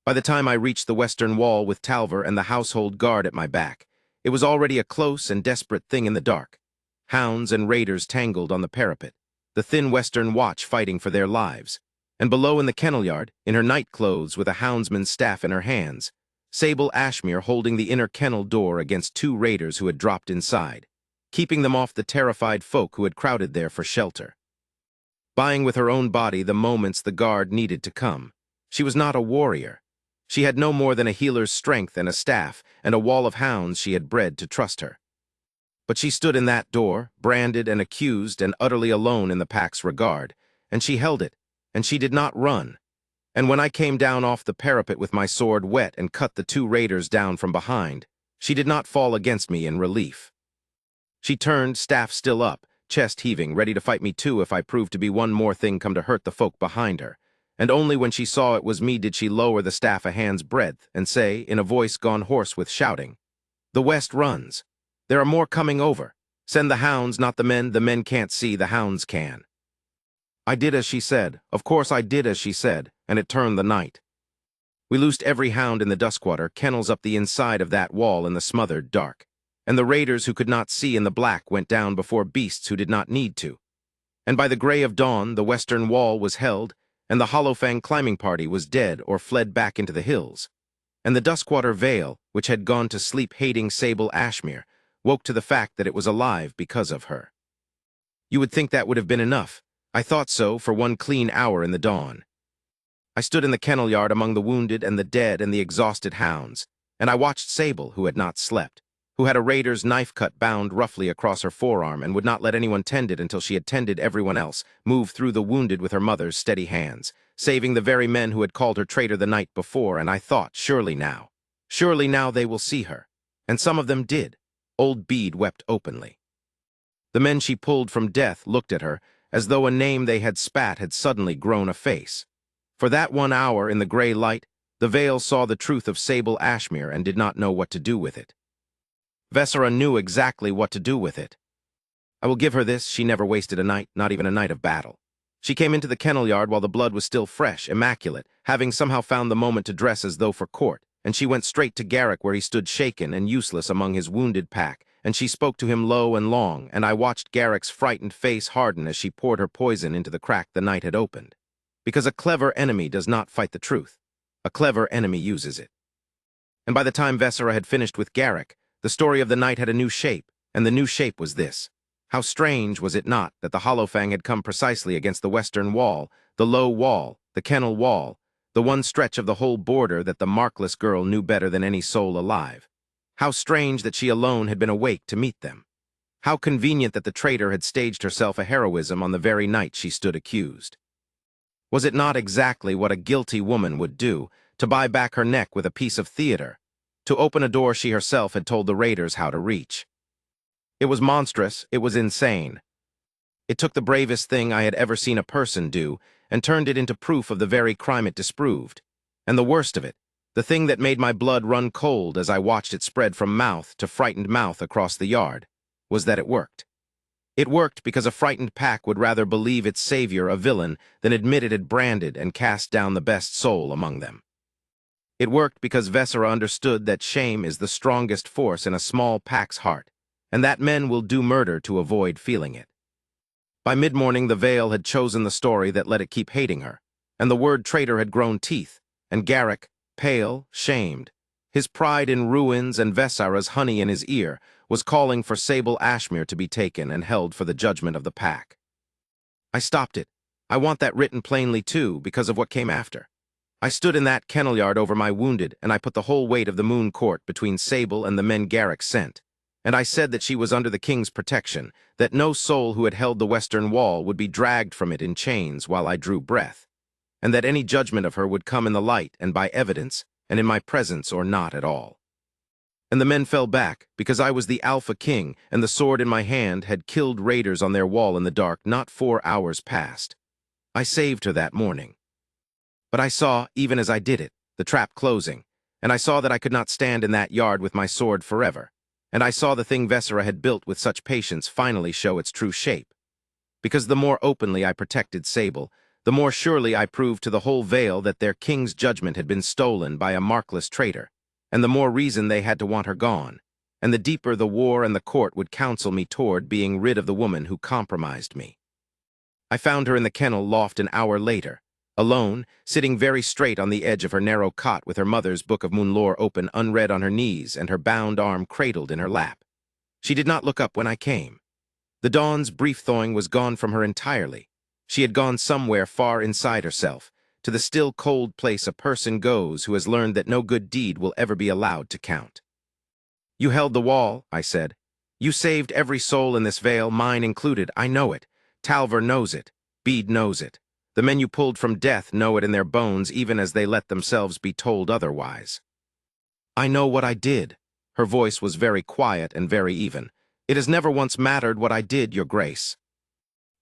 By the time I reached the western wall with Talver and the household guard at my back, it was already a close and desperate thing in the dark. Hounds and raiders tangled on the parapet, the thin western watch fighting for their lives, and below in the kennel yard, in her night clothes with a houndsman's staff in her hands, Sable Ashmere holding the inner kennel door against 2 raiders who had dropped inside, keeping them off the terrified folk who had crowded there for shelter. Buying with her own body the moments the guard needed to come. She was not a warrior. She had no more than a healer's strength and a staff and a wall of hounds she had bred to trust her. But she stood in that door, branded and accused and utterly alone in the pack's regard, and she held it, and she did not run. And when I came down off the parapet with my sword wet and cut the 2 raiders down from behind, she did not fall against me in relief. She turned, staff still up, chest heaving, ready to fight me too if I proved to be one more thing come to hurt the folk behind her, and only when she saw it was me did she lower the staff a hand's breadth and say, in a voice gone hoarse with shouting, "The west runs. There are more coming over. Send the hounds, not the men can't see, the hounds can." I did as she said, of course I did as she said, and it turned the night. We loosed every hound in the Duskwater, kennels up the inside of that wall in the smothered dark, and the raiders who could not see in the black went down before beasts who did not need to. And by the gray of dawn the western wall was held, and the Hollowfang climbing party was dead or fled back into the hills, and the Duskwater Vale, which had gone to sleep hating Sable Ashmere, woke to the fact that it was alive because of her. You would think that would have been enough. I thought so for one clean hour in the dawn. I stood in the kennel yard among the wounded and the dead and the exhausted hounds, and I watched Sable, who had not slept, who had a raider's knife cut bound roughly across her forearm and would not let anyone tend it until she had tended everyone else, move through the wounded with her mother's steady hands, saving the very men who had called her traitor the night before, and I thought, surely now they will see her. And some of them did. Old Bede wept openly. The men she pulled from death looked at her, as though a name they had spat had suddenly grown a face. For that 1 hour in the gray light, the Vale saw the truth of Sable Ashmere and did not know what to do with it. Vesera knew exactly what to do with it. I will give her this, she never wasted a night, not even a night of battle. She came into the kennel yard while the blood was still fresh, immaculate, having somehow found the moment to dress as though for court, and she went straight to Garrick where he stood shaken and useless among his wounded pack, and she spoke to him low and long, and I watched Garrick's frightened face harden as she poured her poison into the crack the night had opened. Because a clever enemy does not fight the truth. A clever enemy uses it. And by the time Vesera had finished with Garrick, the story of the night had a new shape, and the new shape was this: How strange, was it not, that the Hollowfang had come precisely against the western wall, the low wall, the kennel wall, the one stretch of the whole border that the markless girl knew better than any soul alive. How strange that she alone had been awake to meet them. How convenient that the traitor had staged herself a heroism on the very night she stood accused. Was it not exactly what a guilty woman would do, to buy back her neck with a piece of theater, to open a door she herself had told the raiders how to reach? It was monstrous, it was insane. It took the bravest thing I had ever seen a person do and turned it into proof of the very crime it disproved. And the worst of it, the thing that made my blood run cold as I watched it spread from mouth to frightened mouth across the yard, was that it worked. It worked because a frightened pack would rather believe its savior a villain than admit it had branded and cast down the best soul among them. It worked because Vesera understood that shame is the strongest force in a small pack's heart, and that men will do murder to avoid feeling it. By mid-morning, the Vale had chosen the story that let it keep hating her, and the word traitor had grown teeth, and Garrick, pale, shamed, his pride in ruins and Vesera's honey in his ear, was calling for Sable Ashmere to be taken and held for the judgment of the pack. I stopped it. I want that written plainly too, because of what came after. I stood in that kennel yard over my wounded, and I put the whole weight of the Moon Court between Sable and the men Garrick sent. And I said that she was under the king's protection, that no soul who had held the western wall would be dragged from it in chains while I drew breath, and that any judgment of her would come in the light and by evidence, and in my presence or not at all. And the men fell back, because I was the Alpha King, and the sword in my hand had killed raiders on their wall in the dark not 4 hours past. I saved her that morning. But I saw, even as I did it, the trap closing, and I saw that I could not stand in that yard with my sword forever. And I saw the thing Vesera had built with such patience finally show its true shape. Because the more openly I protected Sable, the more surely I proved to the whole Vale that their king's judgment had been stolen by a markless traitor, and the more reason they had to want her gone, and the deeper the war and the court would counsel me toward being rid of the woman who compromised me. I found her in the kennel loft an hour later, alone, sitting very straight on the edge of her narrow cot with her mother's Book of Moon lore open unread on her knees and her bound arm cradled in her lap. She did not look up when I came. The dawn's brief thawing was gone from her entirely. She had gone somewhere far inside herself, to the still cold place a person goes who has learned that no good deed will ever be allowed to count. You held the wall, I said. You saved every soul in this vale, mine included. I know it. Talver knows it. Bede knows it. The men you pulled from death know it in their bones, even as they let themselves be told otherwise. I know what I did. Her voice was very quiet and very even. It has never once mattered what I did, Your Grace.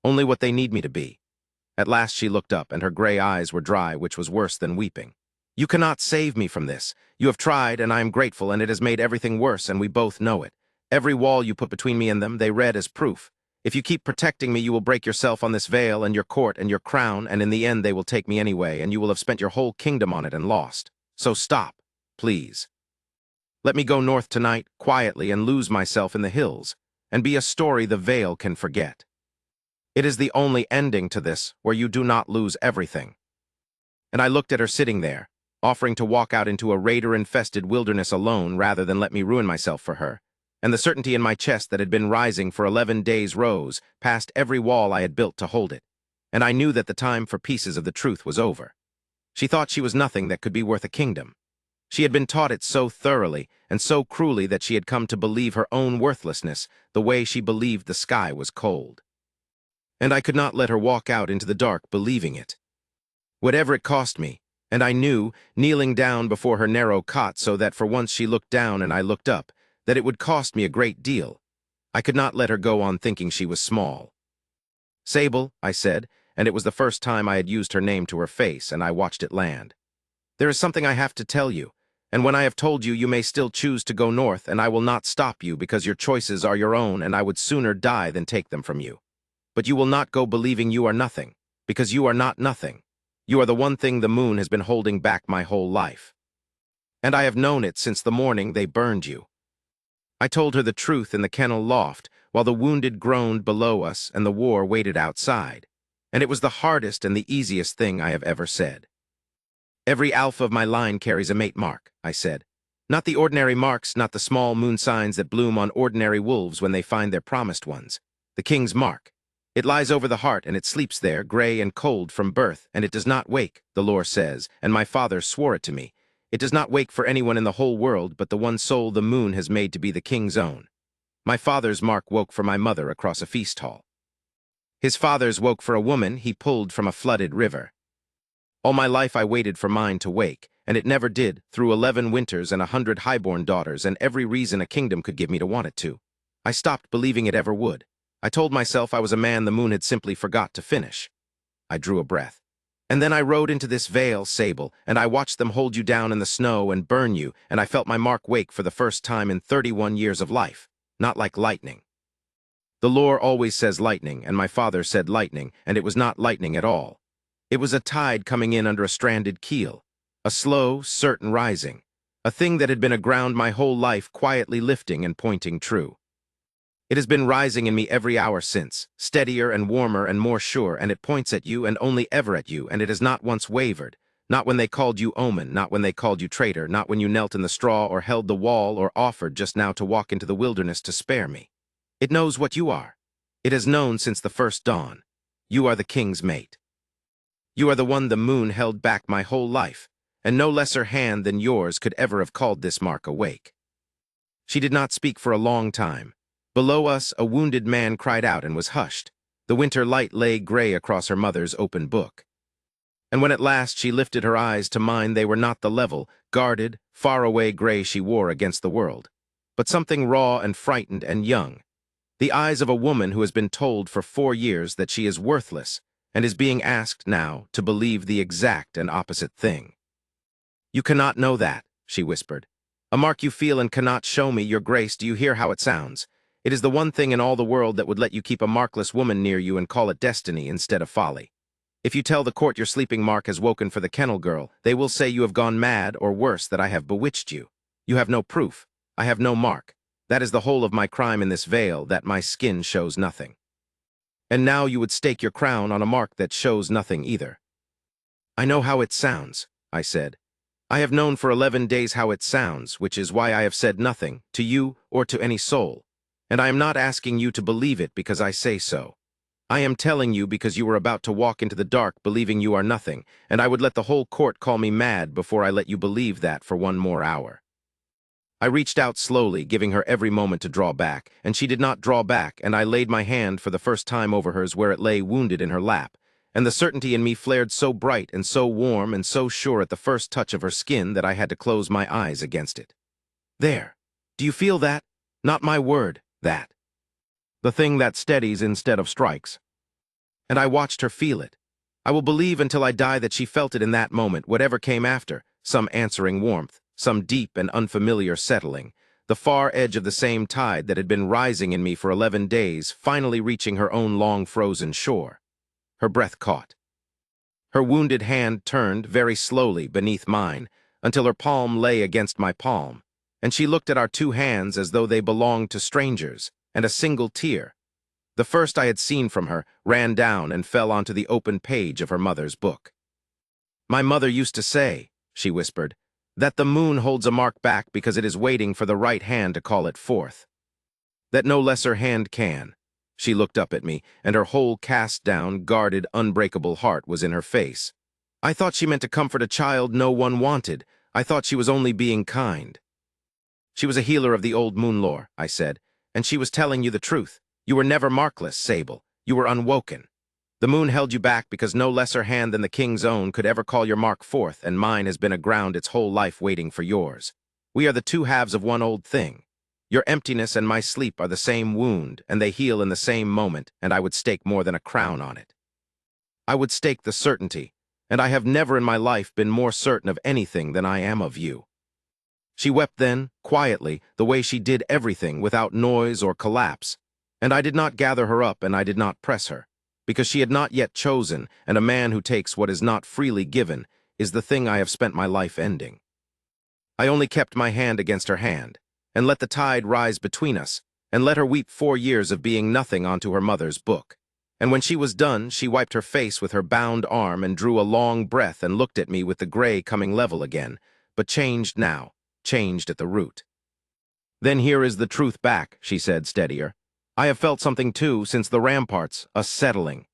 Only what they need me to be. At last she looked up, and her gray eyes were dry, which was worse than weeping. You cannot save me from this. You have tried, and I am grateful, and it has made everything worse, and we both know it. Every wall you put between me and them, they read as proof. If you keep protecting me, you will break yourself on this Vale and your court and your crown, and in the end they will take me anyway, and you will have spent your whole kingdom on it and lost. So stop, please. Let me go north tonight, quietly, and lose myself in the hills, and be a story the Vale can forget. It is the only ending to this, where you do not lose everything. And I looked at her sitting there, offering to walk out into a raider-infested wilderness alone rather than let me ruin myself for her, and the certainty in my chest that had been rising for 11 days rose past every wall I had built to hold it, and I knew that the time for pieces of the truth was over. She thought she was nothing that could be worth a kingdom. She had been taught it so thoroughly and so cruelly that she had come to believe her own worthlessness the way she believed the sky was cold. And I could not let her walk out into the dark believing it. Whatever it cost me, and I knew, kneeling down before her narrow cot so that for once she looked down and I looked up, that it would cost me a great deal. I could not let her go on thinking she was small. Sable, I said, and it was the first time I had used her name to her face, and I watched it land. There is something I have to tell you, and when I have told you, you may still choose to go north, and I will not stop you because your choices are your own, and I would sooner die than take them from you. But you will not go believing you are nothing, because you are not nothing. You are the one thing the moon has been holding back my whole life. And I have known it since the morning they burned you. I told her the truth in the kennel loft, while the wounded groaned below us and the war waited outside, and it was the hardest and the easiest thing I have ever said. Every alpha of my line carries a mate mark, I said. Not the ordinary marks, not the small moon signs that bloom on ordinary wolves when they find their promised ones. the king's mark. It lies over the heart, and it sleeps there, gray and cold from birth, and it does not wake, the lore says, and my father swore it to me. It does not wake for anyone in the whole world but the one soul the moon has made to be the king's own. My father's mark woke for my mother across a feast hall. His father's woke for a woman he pulled from a flooded river. All my life I waited for mine to wake, and it never did, through 11 winters and 100 highborn daughters and every reason a kingdom could give me to want it to. I stopped believing it ever would. I told myself I was a man the moon had simply forgot to finish. I drew a breath. And then I rode into this vale, Sable, and I watched them hold you down in the snow and burn you, and I felt my mark wake for the first time in 31 years of life, not like lightning. The lore always says lightning, and my father said lightning, and it was not lightning at all. It was a tide coming in under a stranded keel, a slow, certain rising, a thing that had been aground my whole life quietly lifting and pointing true. It has been rising in me every hour since, steadier and warmer and more sure, and it points at you and only ever at you, and it has not once wavered, not when they called you omen, not when they called you traitor, not when you knelt in the straw or held the wall or offered just now to walk into the wilderness to spare me. It knows what you are. It has known since the first dawn. You are the king's mate. You are the one the moon held back my whole life, and no lesser hand than yours could ever have called this mark awake. She did not speak for a long time. Below us, a wounded man cried out and was hushed. The winter light lay gray across her mother's open book. And when at last she lifted her eyes to mine, they were not the level, guarded, far-away gray she wore against the world, but something raw and frightened and young. The eyes of a woman who has been told for 4 years that she is worthless and is being asked now to believe the exact and opposite thing. You cannot know that, she whispered. A mark you feel and cannot show me, your grace. Do you hear how it sounds? It is the one thing in all the world that would let you keep a markless woman near you and call it destiny instead of folly. If you tell the court your sleeping mark has woken for the kennel girl, they will say you have gone mad, or worse, that I have bewitched you. You have no proof. I have no mark. That is the whole of my crime in this veil, that my skin shows nothing. And now you would stake your crown on a mark that shows nothing either. I know how it sounds, I said. I have known for 11 days how it sounds, which is why I have said nothing, to you or to any soul. And I am not asking you to believe it because I say so. I am telling you because you were about to walk into the dark believing you are nothing, and I would let the whole court call me mad before I let you believe that for 1 more hour. I reached out slowly, giving her every moment to draw back, and she did not draw back, and I laid my hand for the first time over hers where it lay wounded in her lap, and the certainty in me flared so bright and so warm and so sure at the first touch of her skin that I had to close my eyes against it. There. Do you feel that? Not my word, that. The thing that steadies instead of strikes. And I watched her feel it. I will believe until I die that she felt it in that moment, whatever came after, some answering warmth, some deep and unfamiliar settling, the far edge of the same tide that had been rising in me for 11 days, finally reaching her own long-frozen shore. Her breath caught. Her wounded hand turned very slowly beneath mine, until her palm lay against my palm, and she looked at our 2 hands as though they belonged to strangers, and a single tear, the first I had seen from her, ran down and fell onto the open page of her mother's book. My mother used to say, she whispered, that the moon holds a mark back because it is waiting for the right hand to call it forth. That no lesser hand can. She looked up at me, and her whole cast-down, guarded, unbreakable heart was in her face. I thought she meant to comfort a child no one wanted. I thought she was only being kind. She was a healer of the old moon lore, I said, and she was telling you the truth. You were never markless, Sable. You were unwoken. The moon held you back because no lesser hand than the king's own could ever call your mark forth, and mine has been aground its whole life waiting for yours. We are the 2 halves of one old thing. Your emptiness and my sleep are the same wound, and they heal in the same moment, and I would stake more than a crown on it. I would stake the certainty, and I have never in my life been more certain of anything than I am of you. She wept then, quietly, the way she did everything, without noise or collapse, and I did not gather her up and I did not press her, because she had not yet chosen, and a man who takes what is not freely given is the thing I have spent my life ending. I only kept my hand against her hand, and let the tide rise between us, and let her weep 4 years of being nothing onto her mother's book. And when she was done, she wiped her face with her bound arm and drew a long breath and looked at me with the gray coming level again, but changed now, changed at the root. Then here is the truth back, she said, steadier. I have felt something too since the ramparts, a settling.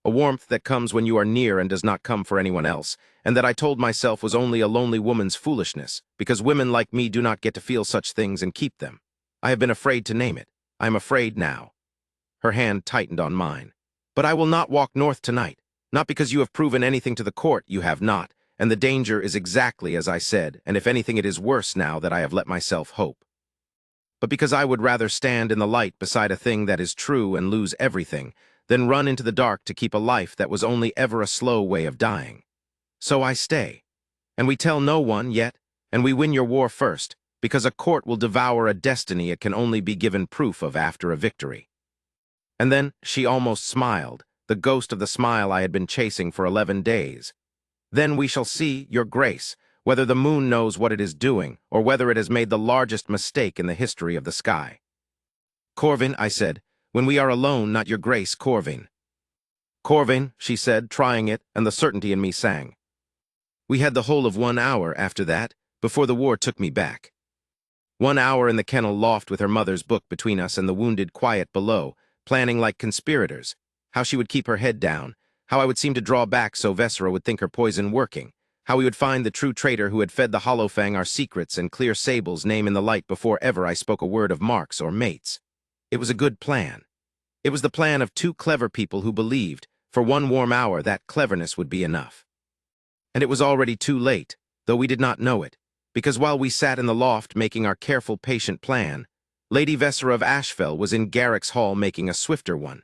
A warmth that comes when you are near and does not come for anyone else, and that I told myself was only a lonely woman's foolishness, because women like me do not get to feel such things and keep them. I have been afraid to name it. I am afraid now. Her hand tightened on mine. But I will not walk north tonight, not because you have proven anything to the court, you have not, and the danger is exactly as I said, and if anything it is worse now that I have let myself hope. But because I would rather stand in the light beside a thing that is true and lose everything, than run into the dark to keep a life that was only ever a slow way of dying. So I stay. And we tell no one yet, and we win your war first, because a court will devour a destiny it can only be given proof of after a victory. And then she almost smiled, the ghost of the smile I had been chasing for 11 days. Then we shall see, your grace, whether the moon knows what it is doing, or whether it has made the largest mistake in the history of the sky. Corvin, I said, when we are alone, not your grace, Corvin. Corvin, she said, trying it, and the certainty in me sang. We had the whole of 1 hour after that, before the war took me back. 1 hour in the kennel loft with her mother's book between us and the wounded quiet below, planning like conspirators, how she would keep her head down, how I would seem to draw back so Vessera would think her poison working, how we would find the true traitor who had fed the Hollowfang our secrets and clear Sable's name in the light before ever I spoke a word of marks or mates. It was a good plan. It was the plan of 2 clever people who believed, for 1 warm hour, that cleverness would be enough. And it was already too late, though we did not know it, because while we sat in the loft making our careful, patient plan, Lady Vessera of Ashfell was in Garrick's hall making a swifter one,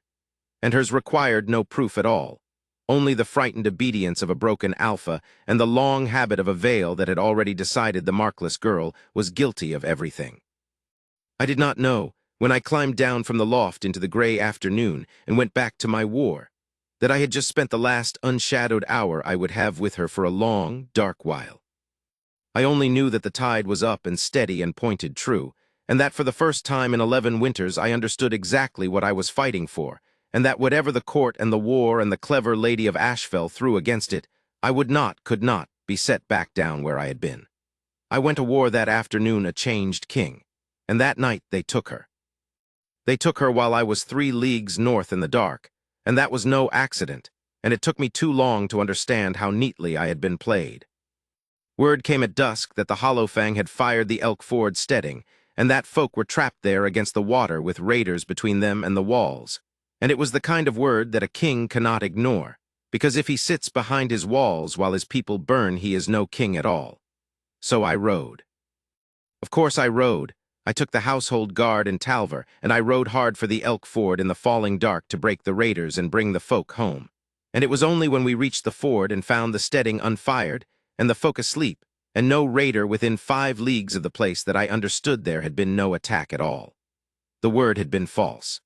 and hers required no proof at all, only the frightened obedience of a broken alpha and the long habit of a veil that had already decided the markless girl was guilty of everything. I did not know, when I climbed down from the loft into the gray afternoon and went back to my war, that I had just spent the last unshadowed hour I would have with her for a long, dark while. I only knew that the tide was up and steady and pointed true, and that for the first time in 11 winters I understood exactly what I was fighting for, and that whatever the court and the war and the clever Lady of Ashfell threw against it, I could not, be set back down where I had been. I went to war that afternoon a changed king, and that night they took her. They took her while I was 3 leagues north in the dark, and that was no accident, and it took me too long to understand how neatly I had been played. Word came at dusk that the Hollowfang had fired the Elk Ford steading, and that folk were trapped there against the water with raiders between them and the walls. And it was the kind of word that a king cannot ignore, because if he sits behind his walls while his people burn, he is no king at all. So I rode. Of course I rode. I took the household guard in Talver, and I rode hard for the Elk Ford in the falling dark to break the raiders and bring the folk home. And it was only when we reached the ford and found the steading unfired, and the folk asleep, and no raider within 5 leagues of the place that I understood there had been no attack at all. The word had been false.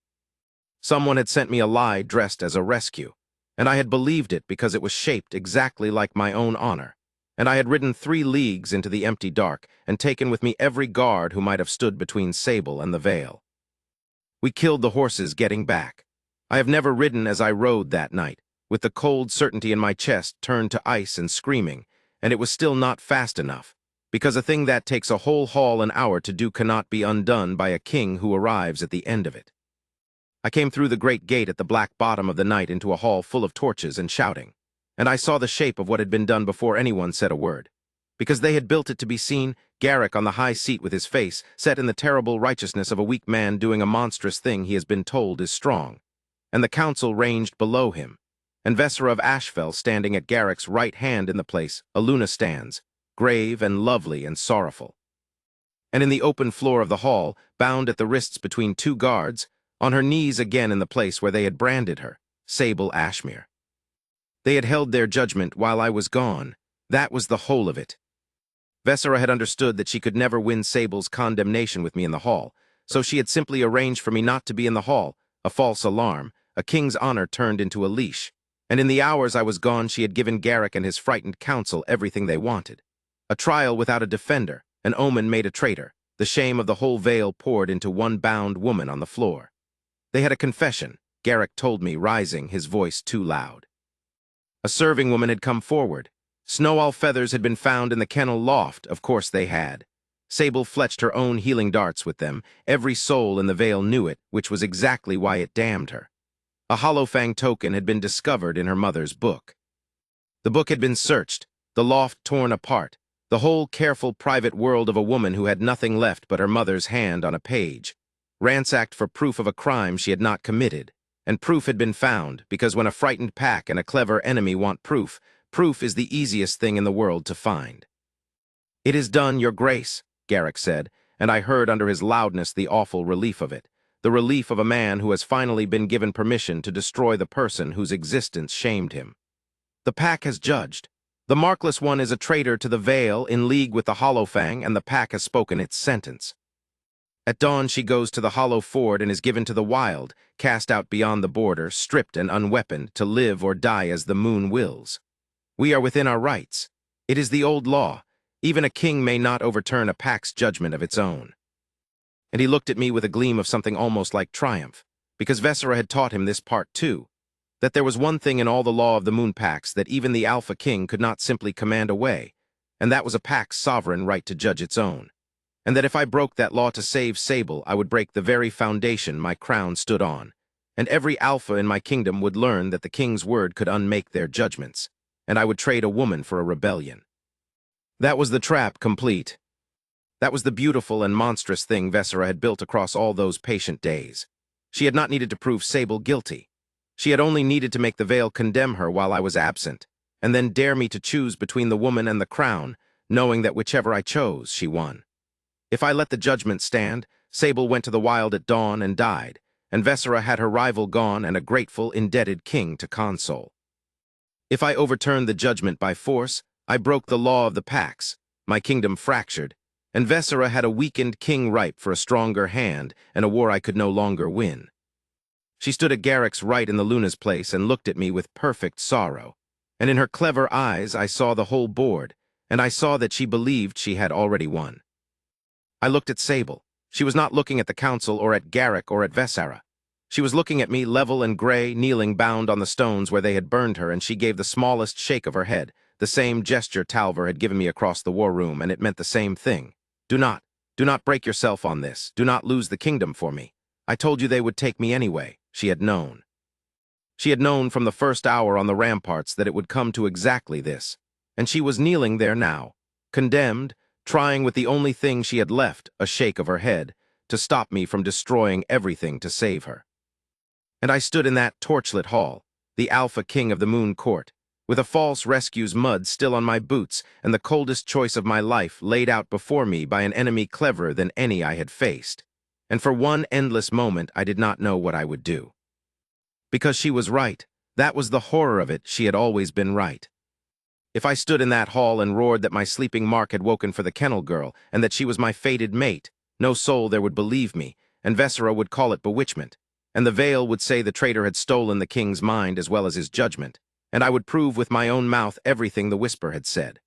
Someone had sent me a lie dressed as a rescue, and I had believed it because it was shaped exactly like my own honor, and I had ridden 3 leagues into the empty dark and taken with me every guard who might have stood between Sable and the Vale. We killed the horses getting back. I have never ridden as I rode that night, with the cold certainty in my chest turned to ice and screaming, and it was still not fast enough, because a thing that takes a whole hall an hour to do cannot be undone by a king who arrives at the end of it. I came through the great gate at the black bottom of the night into a hall full of torches and shouting, and I saw the shape of what had been done before anyone said a word. Because they had built it to be seen, Garrick on the high seat with his face set in the terrible righteousness of a weak man doing a monstrous thing he has been told is strong, and the council ranged below him, and Vessera of Ashfell standing at Garrick's right hand in the place, Aluna stands, grave and lovely and sorrowful. And in the open floor of the hall, bound at the wrists between 2 guards, on her knees again in the place where they had branded her, Sable Ashmere. They had held their judgment while I was gone. That was the whole of it. Vessera had understood that she could never win Sable's condemnation with me in the hall, so she had simply arranged for me not to be in the hall, a false alarm, a king's honor turned into a leash, and in the hours I was gone she had given Garrick and his frightened council everything they wanted. A trial without a defender, an omen made a traitor, the shame of the whole Vale poured into one bound woman on the floor. They had a confession, Garrick told me, rising, his voice too loud. A serving woman had come forward. Snow-all feathers had been found in the kennel loft, of course they had. Sable fletched her own healing darts with them. Every soul in the Vale knew it, which was exactly why it damned her. A hollow fang token had been discovered in her mother's book. The book had been searched, the loft torn apart, the whole careful private world of a woman who had nothing left but her mother's hand on a page, ransacked for proof of a crime she had not committed. And proof had been found, because when a frightened pack and a clever enemy want proof, proof is the easiest thing in the world to find. "It is done, Your Grace," Garrick said, and I heard under his loudness the awful relief of it, the relief of a man who has finally been given permission to destroy the person whose existence shamed him. "The pack has judged. The markless one is a traitor to the Vale in league with the Hollowfang, and the pack has spoken its sentence. At dawn she goes to the hollow ford and is given to the wild, cast out beyond the border, stripped and unweaponed, to live or die as the moon wills. We are within our rights. It is the old law. Even a king may not overturn a pack's judgment of its own." And he looked at me with a gleam of something almost like triumph, because Vessera had taught him this part too, that there was one thing in all the law of the moon packs that even the Alpha King could not simply command away, and that was a pack's sovereign right to judge its own. And that if I broke that law to save Sable, I would break the very foundation my crown stood on, and every Alpha in my kingdom would learn that the king's word could unmake their judgments, and I would trade a woman for a rebellion. That was the trap complete. That was the beautiful and monstrous thing Vessera had built across all those patient days. She had not needed to prove Sable guilty. She had only needed to make the Vale condemn her while I was absent, and then dare me to choose between the woman and the crown, knowing that whichever I chose, she won. If I let the judgment stand, Sable went to the wild at dawn and died, and Vessera had her rival gone and a grateful, indebted king to console. If I overturned the judgment by force, I broke the law of the packs, my kingdom fractured, and Vessera had a weakened king ripe for a stronger hand and a war I could no longer win. She stood at Garrick's right in the Luna's place and looked at me with perfect sorrow, and in her clever eyes I saw the whole board, and I saw that she believed she had already won. I looked at Sable. She was not looking at the council or at Garrick or at Vessera. She was looking at me, level and gray, kneeling bound on the stones where they had burned her, and she gave the smallest shake of her head, the same gesture Talver had given me across the war room, and it meant the same thing. Do not break yourself on this. Do not lose the kingdom for me. I told you they would take me anyway." She had known. She had known from the first hour on the ramparts that it would come to exactly this, and she was kneeling there now, condemned, trying with the only thing she had left, a shake of her head, to stop me from destroying everything to save her. And I stood in that torchlit hall, the Alpha King of the Moon Court, with a false rescue's mud still on my boots and the coldest choice of my life laid out before me by an enemy cleverer than any I had faced. And for one endless moment I did not know what I would do. Because she was right. That was the horror of it. She had always been right. If I stood in that hall and roared that my sleeping Mark had woken for the kennel girl and that she was my fated mate, no soul there would believe me, and Vessera would call it bewitchment, and the Vale would say the traitor had stolen the king's mind as well as his judgment, and I would prove with my own mouth everything the whisper had said.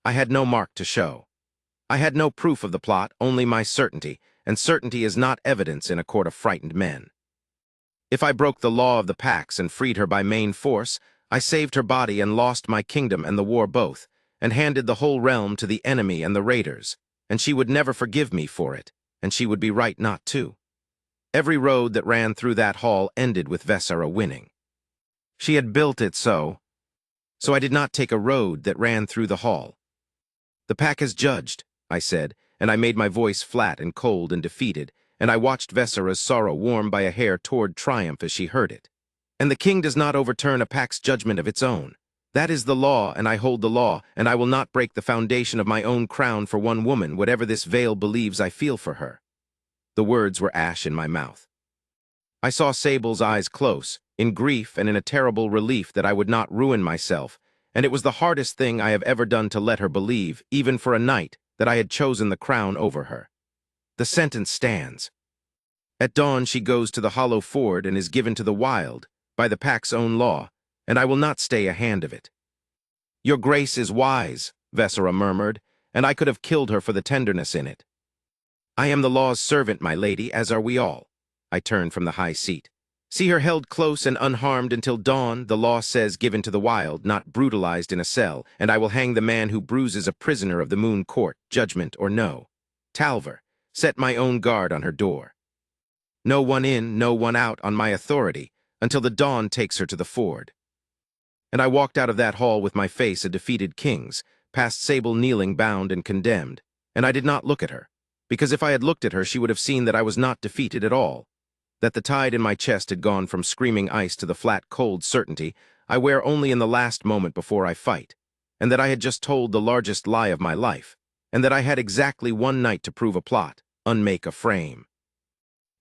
I had no mark to show. I had no proof of the plot, only my certainty, and certainty is not evidence in a court of frightened men. If I broke the law of the packs and freed her by main force, I saved her body and lost my kingdom and the war both, and handed the whole realm to the enemy and the raiders, and she would never forgive me for it, and she would be right not to. Every road that ran through that hall ended with Vessera winning. She had built it so I did not take a road that ran through the hall. "The pack has judged," I said, and I made my voice flat and cold and defeated, and I watched Vessera's sorrow warm by a hair toward triumph as she heard it. "And the king does not overturn a pack's judgment of its own. That is the law, and I hold the law, and I will not break the foundation of my own crown for one woman, whatever this Vale believes I feel for her." The words were ash in my mouth. I saw Sable's eyes close, in grief and in a terrible relief that I would not ruin myself, and it was the hardest thing I have ever done to let her believe, even for a night, that I had chosen the crown over her. The sentence stands. At dawn she goes to the hollow ford and is given to the wild, by the pack's own law, and I will not stay a hand of it. "Your grace is wise," Vessera murmured, and I could have killed her for the tenderness in it. "I am the law's servant, my lady, as are we all." I turned from the high seat. "See her held close and unharmed until dawn, the law says given to the wild, not brutalized in a cell, and I will hang the man who bruises a prisoner of the Moon Court, judgment or no." Talver, set my own guard on her door. No one in, no one out on my authority, until the dawn takes her to the ford. And I walked out of that hall with my face a defeated king's, past Sable kneeling bound and condemned, and I did not look at her, because if I had looked at her she would have seen that I was not defeated at all, that the tide in my chest had gone from screaming ice to the flat cold certainty I wear only in the last moment before I fight, and that I had just told the largest lie of my life, and that I had exactly one night to prove a plot, unmake a frame,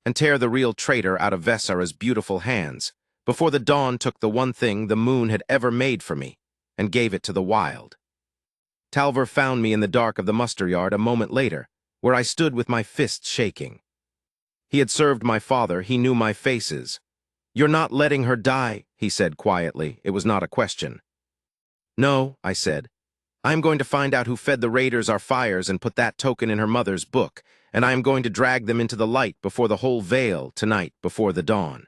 and tear the real traitor out of Vesara's beautiful hands, before the dawn took the one thing the moon had ever made for me, and gave it to the wild. Talver found me in the dark of the muster yard a moment later, where I stood with my fists shaking. He had served my father, he knew my faces. "You're not letting her die," he said quietly. It was not a question. "No," I said. "I am going to find out who fed the raiders our fires and put that token in her mother's book, and I am going to drag them into the light before the whole vale tonight before the dawn.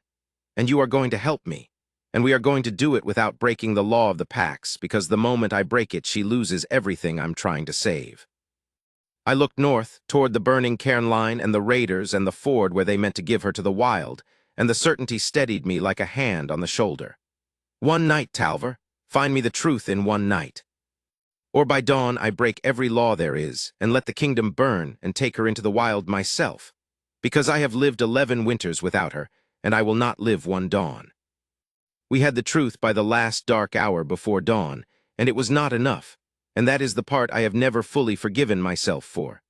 And you are going to help me, and we are going to do it without breaking the law of the packs, because the moment I break it she loses everything I'm trying to save." I looked north, toward the burning cairn line and the raiders and the ford where they meant to give her to the wild, and the certainty steadied me like a hand on the shoulder. "One night, Talver. Find me the truth in one night. Or by dawn I break every law there is, and let the kingdom burn and take her into the wild myself, because I have lived 11 winters without her, and I will not live one dawn." We had the truth by the last dark hour before dawn, and it was not enough, and that is the part I have never fully forgiven myself for.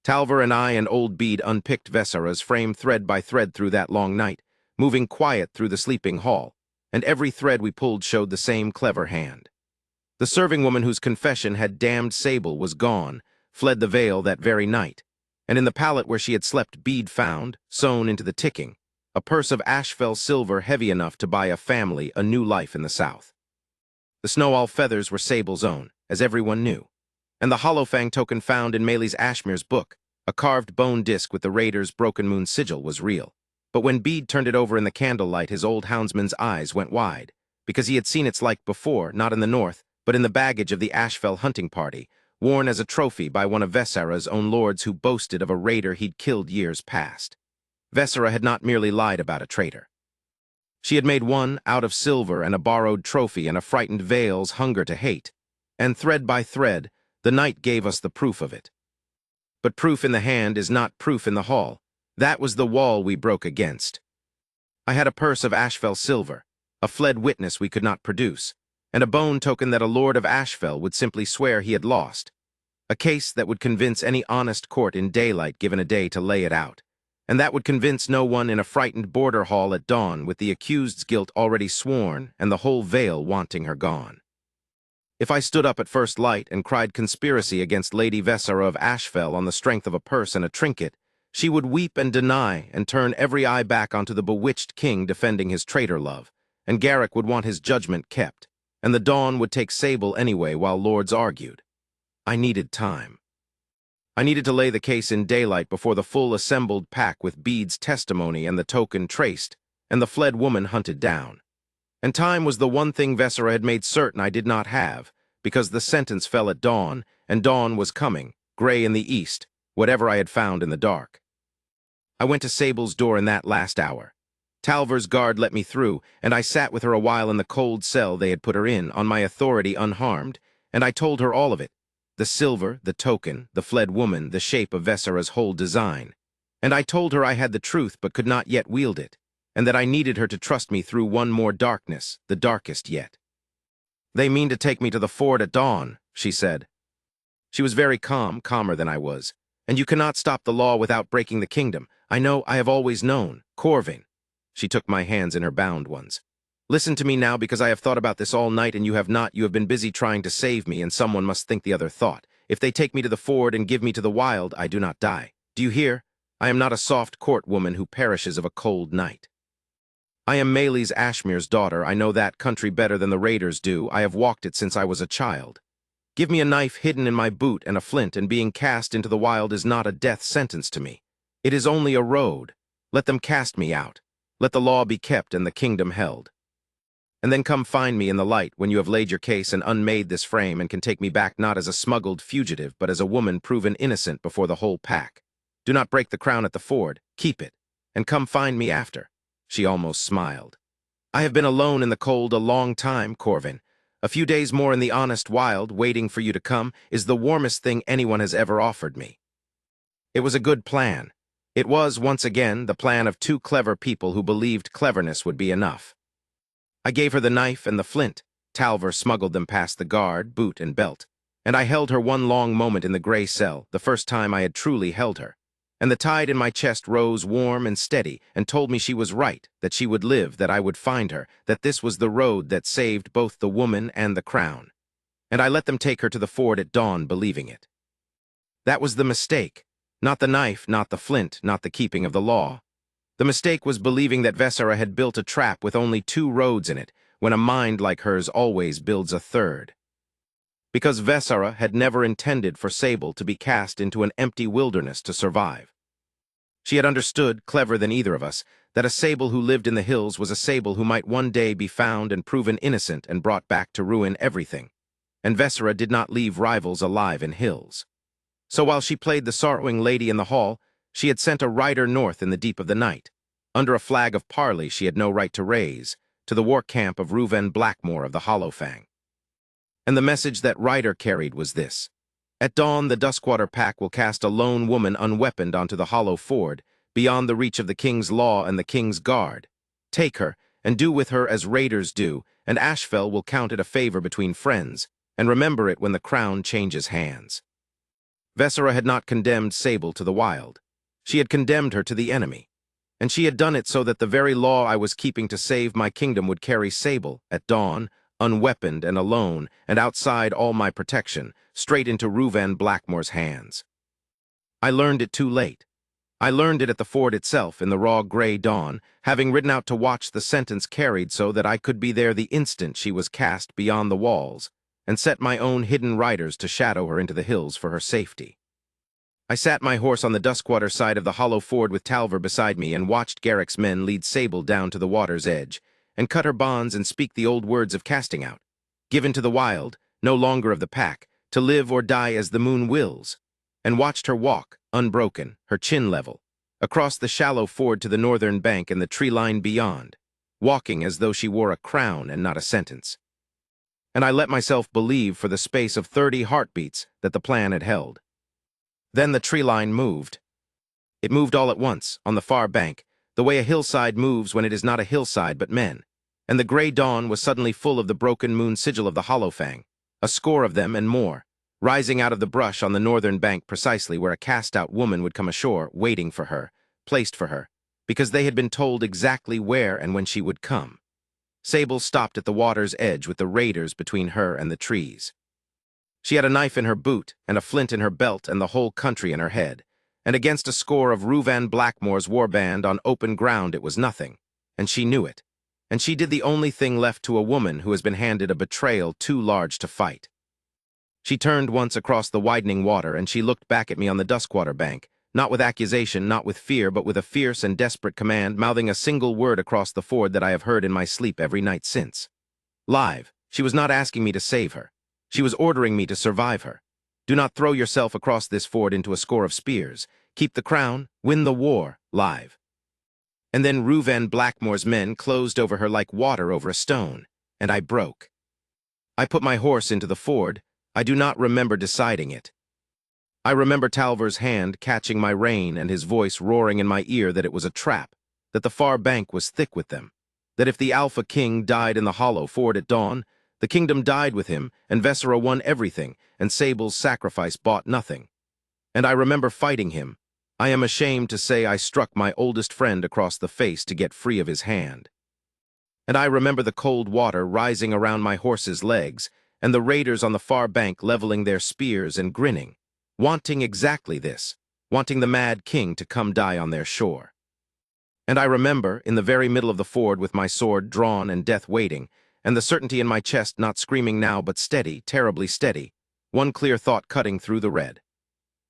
Talver and I and old Bede unpicked Vesara's frame thread by thread through that long night, moving quiet through the sleeping hall, and every thread we pulled showed the same clever hand. The serving woman whose confession had damned Sable was gone, fled the vale that very night, and in the pallet where she had slept Bede found, sewn into the ticking, a purse of Ashfell silver heavy enough to buy a family a new life in the south. The snow-owl feathers were Sable's own, as everyone knew, and the Hollowfang token found in Maely's Ashmere's book, a carved bone disc with the raider's broken moon sigil, was real. But when Bede turned it over in the candlelight, his old houndsman's eyes went wide, because he had seen its like before, not in the north, but in the baggage of the Ashfell hunting party, worn as a trophy by one of Vesara's own lords who boasted of a raider he'd killed years past. Vesara had not merely lied about a traitor. She had made one out of silver and a borrowed trophy and a frightened Vale's hunger to hate, and thread by thread, the night gave us the proof of it. But proof in the hand is not proof in the hall. That was the wall we broke against. I had a purse of Ashfell silver, a fled witness we could not produce, and a bone token that a lord of Ashfell would simply swear he had lost, a case that would convince any honest court in daylight given a day to lay it out, and that would convince no one in a frightened border hall at dawn with the accused's guilt already sworn and the whole vale wanting her gone. If I stood up at first light and cried conspiracy against Lady Vesara of Ashfell on the strength of a purse and a trinket, she would weep and deny and turn every eye back onto the bewitched king defending his traitor love, and Garrick would want his judgment kept, and the dawn would take Sable anyway while lords argued. I needed time. I needed to lay the case in daylight before the full assembled pack with Bede's testimony and the token traced, and the fled woman hunted down. And time was the one thing Vesara had made certain I did not have, because the sentence fell at dawn, and dawn was coming, gray in the east, whatever I had found in the dark. I went to Sable's door in that last hour. Talver's guard let me through, and I sat with her a while in the cold cell they had put her in, on my authority unharmed, and I told her all of it, the silver, the token, the fled woman, the shape of Vesara's whole design. And I told her I had the truth but could not yet wield it, and that I needed her to trust me through one more darkness, the darkest yet. "They mean to take me to the ford at dawn," she said. She was very calm, calmer than I was. "And you cannot stop the law without breaking the kingdom. I know, I have always known. Corvin." She took my hands in her bound ones. "Listen to me now, because I have thought about this all night and you have not. You have been busy trying to save me, and someone must think the other thought. If they take me to the ford and give me to the wild, I do not die. Do you hear? I am not a soft court woman who perishes of a cold night. I am Maely's Ashmere's daughter. I know that country better than the raiders do. I have walked it since I was a child. Give me a knife hidden in my boot and a flint, and being cast into the wild is not a death sentence to me. It is only a road. Let them cast me out. Let the law be kept and the kingdom held." And then come find me in the light when you have laid your case and unmade this frame and can take me back not as a smuggled fugitive, but as a woman proven innocent before the whole pack. Do not break the crown at the ford, keep it, and come find me after." She almost smiled. "I have been alone in the cold a long time, Corvin. A few days more in the honest wild, waiting for you to come, is the warmest thing anyone has ever offered me." It was a good plan. It was, once again, the plan of two clever people who believed cleverness would be enough. I gave her the knife and the flint. Talver smuggled them past the guard, boot, and belt. And I held her one long moment in the gray cell, the first time I had truly held her. And the tide in my chest rose warm and steady and told me she was right, that she would live, that I would find her, that this was the road that saved both the woman and the crown. And I let them take her to the ford at dawn, believing it. That was the mistake. Not the knife, not the flint, not the keeping of the law. The mistake was believing that Vesera had built a trap with only 2 roads in it, when a mind like hers always builds a third. Because Vesera had never intended for Sable to be cast into an empty wilderness to survive. She had understood, clever than either of us, that a Sable who lived in the hills was a Sable who might one day be found and proven innocent and brought back to ruin everything. And Vesera did not leave rivals alive in hills. So while she played the sorrowing lady in the hall, she had sent a rider north in the deep of the night, under a flag of parley she had no right to raise, to the war camp of Reuven Blackmore of the Hollowfang. And the message that rider carried was this: at dawn the Duskwater pack will cast a lone woman unweaponed onto the hollow ford, beyond the reach of the king's law and the king's guard. Take her, and do with her as raiders do, and Ashfell will count it a favor between friends, and remember it when the crown changes hands. Vesera had not condemned Sable to the wild. She had condemned her to the enemy. And she had done it so that the very law I was keeping to save my kingdom would carry Sable, at dawn, unweaponed and alone, and outside all my protection, straight into Reuven Blackmore's hands. I learned it too late. I learned it at the ford itself in the raw gray dawn, having ridden out to watch the sentence carried so that I could be there the instant she was cast beyond the walls, and set my own hidden riders to shadow her into the hills for her safety. I sat my horse on the Duskwater side of the hollow ford with Talver beside me and watched Garrick's men lead Sable down to the water's edge, and cut her bonds and speak the old words of casting out, given to the wild, no longer of the pack, to live or die as the moon wills, and watched her walk, unbroken, her chin level, across the shallow ford to the northern bank and the tree line beyond, walking as though she wore a crown and not a sentence. And I let myself believe for the space of 30 heartbeats that the plan had held. Then the tree line moved. It moved all at once, on the far bank, the way a hillside moves when it is not a hillside but men, and the gray dawn was suddenly full of the broken moon sigil of the Hollowfang, a score of them and more, rising out of the brush on the northern bank precisely where a cast-out woman would come ashore, waiting for her, placed for her, because they had been told exactly where and when she would come. Sable stopped at the water's edge with the raiders between her and the trees. She had a knife in her boot and a flint in her belt and the whole country in her head, and against a score of Reuven Blackmore's warband on open ground it was nothing, and she knew it, and she did the only thing left to a woman who has been handed a betrayal too large to fight. She turned once across the widening water and she looked back at me on the Duskwater bank, not with accusation, not with fear, but with a fierce and desperate command, mouthing a single word across the ford that I have heard in my sleep every night since. Live, she was not asking me to save her. She was ordering me to survive her. Do not throw yourself across this ford into a score of spears. Keep the crown, win the war, live. And then Reuven Blackmore's men closed over her like water over a stone, and I broke. I put my horse into the ford. I do not remember deciding it. I remember Talver's hand catching my rein and his voice roaring in my ear that it was a trap, that the far bank was thick with them, that if the Alpha King died in the hollow ford at dawn, the kingdom died with him, and Vesera won everything, and Sable's sacrifice bought nothing. And I remember fighting him. I am ashamed to say I struck my oldest friend across the face to get free of his hand. And I remember the cold water rising around my horse's legs, and the raiders on the far bank leveling their spears and grinning, wanting exactly this, wanting the mad king to come die on their shore. And I remember, in the very middle of the ford with my sword drawn and death waiting, and the certainty in my chest not screaming now but steady, terribly steady, one clear thought cutting through the red.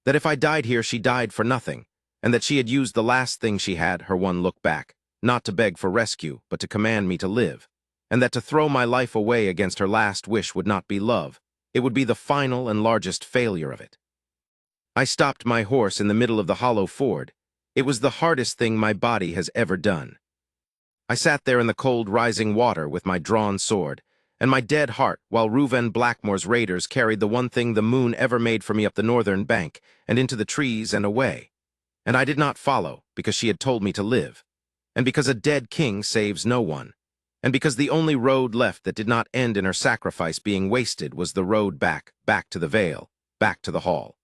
That if I died here she died for nothing, and that she had used the last thing she had, her one look back, not to beg for rescue, but to command me to live, and that to throw my life away against her last wish would not be love. It would be the final and largest failure of it. I stopped my horse in the middle of the hollow ford. It was the hardest thing my body has ever done. I sat there in the cold rising water with my drawn sword, and my dead heart, while Reuven Blackmore's raiders carried the one thing the moon ever made for me up the northern bank, and into the trees and away. And I did not follow, because she had told me to live, and because a dead king saves no one, and because the only road left that did not end in her sacrifice being wasted was the road back to the Vale, back to the hall.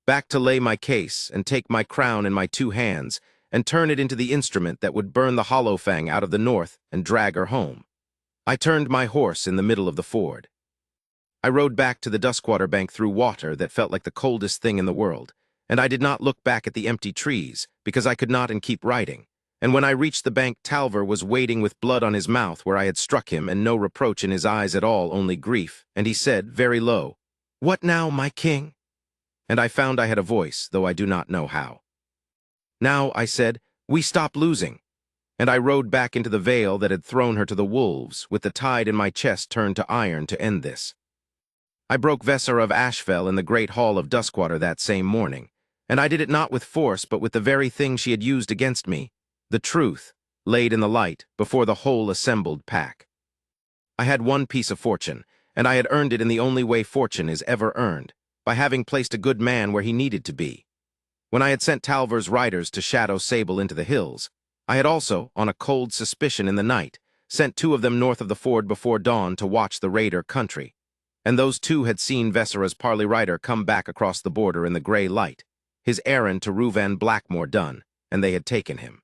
Back to lay my case and take my crown in my two hands and turn it into the instrument that would burn the Hollowfang out of the north and drag her home. I turned my horse in the middle of the ford. I rode back to the Duskwater bank through water that felt like the coldest thing in the world, and I did not look back at the empty trees, because I could not and keep riding. And when I reached the bank, Talver was waiting with blood on his mouth where I had struck him, and no reproach in his eyes at all, only grief, and he said, very low, "What now, my king?" And I found I had a voice, though I do not know how. "Now," I said, "we stop losing." And I rode back into the Vale that had thrown her to the wolves, with the tide in my chest turned to iron to end this. I broke Vesera of Ashfell in the great hall of Duskwater that same morning, and I did it not with force but with the very thing she had used against me, the truth, laid in the light before the whole assembled pack. I had one piece of fortune, and I had earned it in the only way fortune is ever earned, by having placed a good man where he needed to be. When I had sent Talver's riders to shadow Sable into the hills, I had also, on a cold suspicion in the night, sent 2 of them north of the ford before dawn to watch the raider country, and those 2 had seen Vesera's parley rider come back across the border in the gray light, his errand to Reuven Blackmore done, and they had taken him.